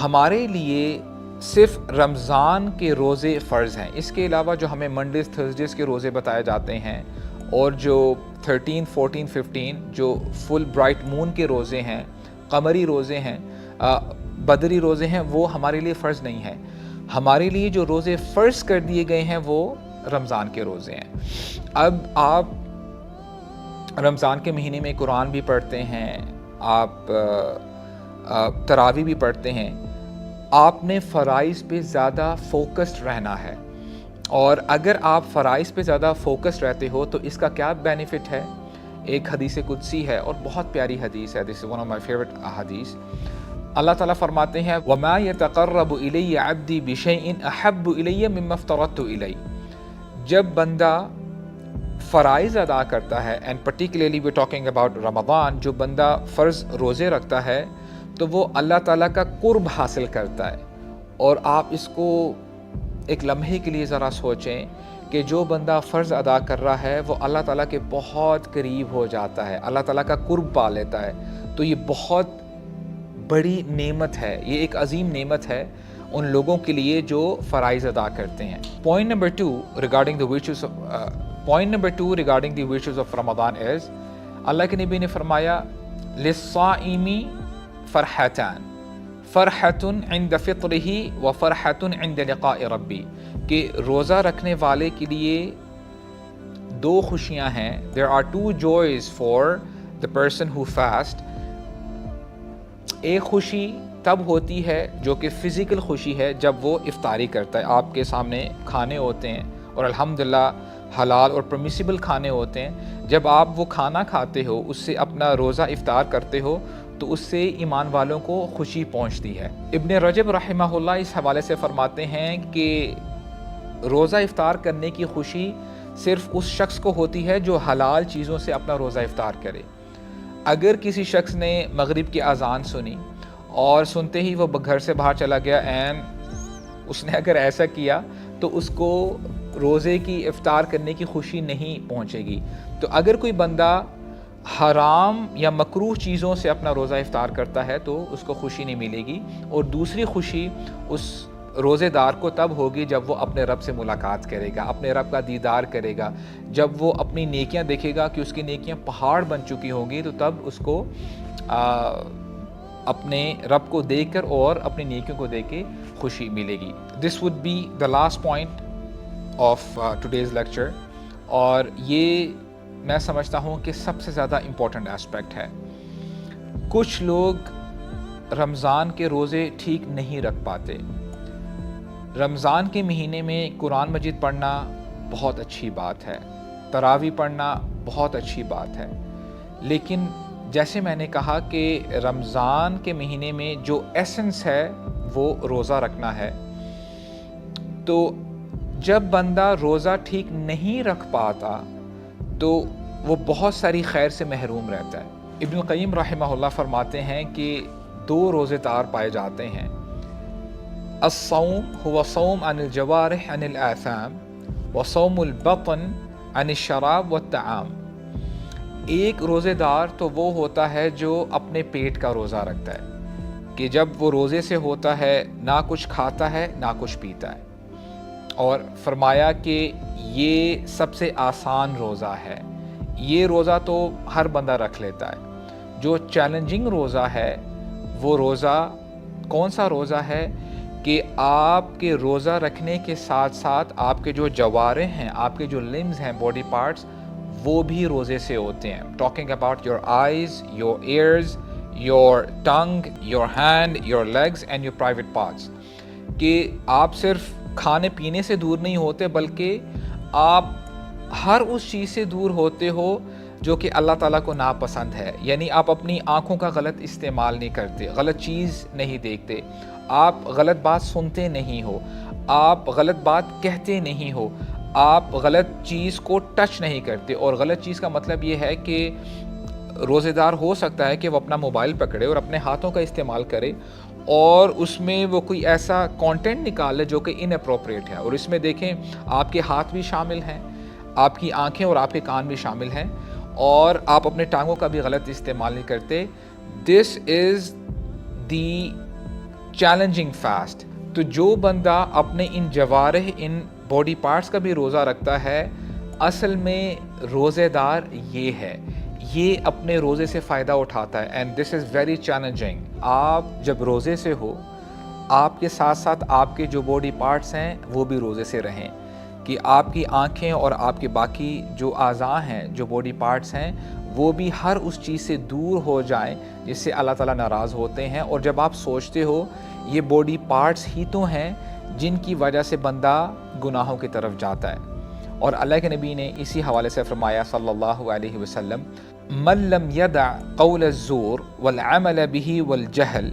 ہمارے لیے صرف رمضان کے روزے فرض ہیں، اس کے علاوہ جو ہمیں منڈیز تھرسڈیز کے روزے بتائے جاتے ہیں اور جو 13 14 15 جو فل برائٹ مون کے روزے ہیں، قمری روزے ہیں، بدری روزے ہیں، وہ ہمارے لیے فرض نہیں ہیں۔ ہمارے لیے جو روزے فرض کر دیے گئے ہیں وہ رمضان کے روزے ہیں۔ اب آپ رمضان کے مہینے میں قرآن بھی پڑھتے ہیں، آپ تراویح بھی پڑھتے ہیں، آپ نے فرائض پہ زیادہ فوکسڈ رہنا ہے، اور اگر آپ فرائض پہ زیادہ فوکسڈ رہتے ہو تو اس کا کیا بینیفٹ ہے؟ ایک حدیث قدسی ہے اور بہت پیاری حدیث ہے، this is one of my favourite حدیث۔ اللہ تعالیٰ فرماتے ہیں وَمَا يَتَقَرَّبُ إِلَيَّ عَبْدِي بِشَيْءٍ أَحَبُّ إِلَيَّ مِمَّا افْتَرَضْتُ عَلَيْهِ۔ جب بندہ فرائض ادا کرتا ہے، and particularly we talking about Ramadan, جو بندہ فرض روزے رکھتا ہے تو وہ اللہ تعالیٰ کا قرب حاصل کرتا ہے۔ اور آپ اس کو ایک لمحے کے لیے ذرا سوچیں کہ جو بندہ فرض ادا کر رہا ہے وہ اللہ تعالیٰ کے بہت قریب ہو جاتا ہے، اللہ تعالیٰ کا قرب پا لیتا ہے، تو یہ بہت بڑی نعمت ہے، یہ ایک عظیم نعمت ہے ان لوگوں کے لیے جو فرائض ادا کرتے ہیں۔ Point number 2 regarding the virtues of Ramadan is, اللہ کے نبی نے فرمایا للصائم فرحتان، فرحتن عند فطرہ و فرحتن عند لقاء ربی، کہ روزہ رکھنے والے کے لیے دو خوشیاں ہیں. there are two joys for the person who fast. ایک خوشی تب ہوتی ہے جو کہ فزیکل خوشی ہے جب وہ افطاری کرتا ہے، آپ کے سامنے کھانے ہوتے ہیں اور الحمدللہ حلال اور پرمیسیبل کھانے ہوتے ہیں. جب آپ وہ کھانا کھاتے ہو، اس سے اپنا روزہ افطار کرتے ہو، تو اس سے ایمان والوں کو خوشی پہنچتی ہے. ابن رجب رحمہ اللہ اس حوالے سے فرماتے ہیں کہ روزہ افطار کرنے کی خوشی صرف اس شخص کو ہوتی ہے جو حلال چیزوں سے اپنا روزہ افطار کرے. اگر کسی شخص نے مغرب کی اذان سنی اور سنتے ہی وہ گھر سے باہر چلا گیا اینڈ اس نے اگر ایسا کیا تو اس کو روزے کی افطار کرنے کی خوشی نہیں پہنچے گی. تو اگر کوئی بندہ حرام یا مکروہ چیزوں سے اپنا روزہ افطار کرتا ہے تو اس کو خوشی نہیں ملے گی. اور دوسری خوشی اس روزے دار کو تب ہوگی جب وہ اپنے رب سے ملاقات کرے گا، اپنے رب کا دیدار کرے گا. جب وہ اپنی نیکیاں دیکھے گا کہ اس کی نیکیاں پہاڑ بن چکی ہوں گی، تو تب اس کو اپنے رب کو دیکھ کر اور اپنی نیکیوں کو دیکھ کے خوشی ملے گی. This would be the last point of today's lecture, اور یہ میں سمجھتا ہوں کہ سب سے زیادہ امپورٹنٹ اسپیکٹ ہے. کچھ لوگ رمضان کے روزے ٹھیک نہیں رکھ پاتے. رمضان کے مہینے میں قرآن مجید پڑھنا بہت اچھی بات ہے، تراویح پڑھنا بہت اچھی بات ہے، لیکن جیسے میں نے کہا کہ رمضان کے مہینے میں جو ایسنس ہے وہ روزہ رکھنا ہے. تو جب بندہ روزہ ٹھیک نہیں رکھ پاتا تو وہ بہت ساری خیر سے محروم رہتا ہے. ابن القیم رحمہ اللہ فرماتے ہیں کہ دو روزے دار پائے جاتے ہیں. الصوم هو صوم عن الجوارح عن الآثام وصوم البطن عن الشراب والطعام. ایک روزے دار تو وہ ہوتا ہے جو اپنے پیٹ کا روزہ رکھتا ہے، کہ جب وہ روزے سے ہوتا ہے نہ کچھ کھاتا ہے نہ کچھ پیتا ہے. اور فرمایا کہ یہ سب سے آسان روزہ ہے، یہ روزہ تو ہر بندہ رکھ لیتا ہے. جو چیلنجنگ روزہ ہے وہ روزہ کون سا روزہ ہے کہ آپ کے روزہ رکھنے کے ساتھ ساتھ آپ کے جو جوارح ہیں، آپ کے جو لمز ہیں، باڈی پارٹس، وہ بھی روزے سے ہوتے ہیں. Talking about your eyes, your ears, your tongue, your hand, your legs and your private parts. کہ آپ صرف کھانے پینے سے دور نہیں ہوتے بلکہ آپ ہر اس چیز سے دور ہوتے ہو جو کہ اللہ تعالیٰ کو ناپسند ہے. یعنی آپ اپنی آنکھوں کا غلط استعمال نہیں کرتے، غلط چیز نہیں دیکھتے، آپ غلط بات سنتے نہیں ہو، آپ غلط بات کہتے نہیں ہو، آپ غلط چیز کو ٹچ نہیں کرتے. اور غلط چیز کا مطلب یہ ہے کہ روزے دار ہو سکتا ہے کہ وہ اپنا موبائل پکڑے اور اپنے ہاتھوں کا استعمال کرے اور اس میں وہ کوئی ایسا کانٹینٹ نکالے جو کہ ان اپروپریٹ ہے، اور اس میں دیکھیں آپ کے ہاتھ بھی شامل ہیں، آپ کی آنکھیں اور آپ کے کان بھی شامل ہیں، اور آپ اپنے ٹانگوں کا بھی غلط استعمال نہیں کرتے. دس از دی چیلنجنگ فاسٹ. تو جو بندہ اپنے ان جوارح، ان باڈی پارٹس کا بھی روزہ رکھتا ہے، اصل میں روزے دار یہ ہے، یہ اپنے روزے سے فائدہ اٹھاتا ہے. And this is very challenging. آپ جب روزے سے ہو، آپ کے ساتھ ساتھ آپ کے جو باڈی پارٹس ہیں وہ بھی روزے سے رہیں، کہ آپ کی آنکھیں اور آپ کے باقی جو اعضاء ہیں، جو باڈی پارٹس ہیں، وہ بھی ہر اس چیز سے دور ہو جائیں جس سے اللہ تعالیٰ ناراض ہوتے ہیں. اور جب آپ سوچتے ہو یہ باڈی پارٹس ہی تو ہیں جن کی وجہ سے بندہ گناہوں کی طرف جاتا ہے. اور اللہ کے نبی نے اسی حوالے سے فرمایا صلی اللہ علیہ وسلم، من لم يدع قول الزور والعمل به والجهل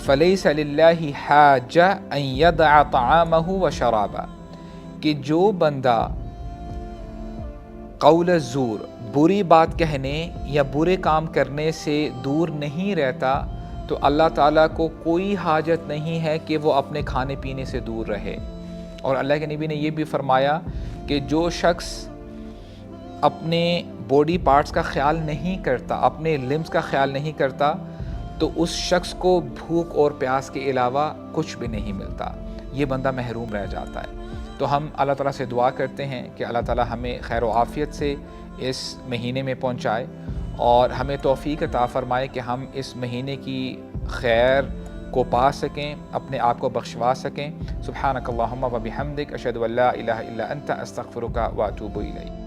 فليس لله حاجة ان يدع طعامه وشرابه. کہ جو بندہ قول الزور، بری بات کہنے یا برے کام کرنے سے دور نہیں رہتا تو اللہ تعالیٰ کو کوئی حاجت نہیں ہے کہ وہ اپنے کھانے پینے سے دور رہے. اور اللہ کے نبی نے یہ بھی فرمایا کہ جو شخص اپنے باڈی پارٹس کا خیال نہیں کرتا، اپنے لمز کا خیال نہیں کرتا، تو اس شخص کو بھوک اور پیاس کے علاوہ کچھ بھی نہیں ملتا، یہ بندہ محروم رہ جاتا ہے. تو ہم اللہ تعالیٰ سے دعا کرتے ہیں کہ اللہ تعالیٰ ہمیں خیر و عافیت سے اس مہینے میں پہنچائے اور ہمیں توفیق عطا فرمائے کہ ہم اس مہینے کی خیر کو پا سکیں، اپنے آپ کو بخشوا سکیں۔ سبحانک اللہم و بحمدک، اشہد ان لا الہ الا انت، استغفرک و اتوب الیک۔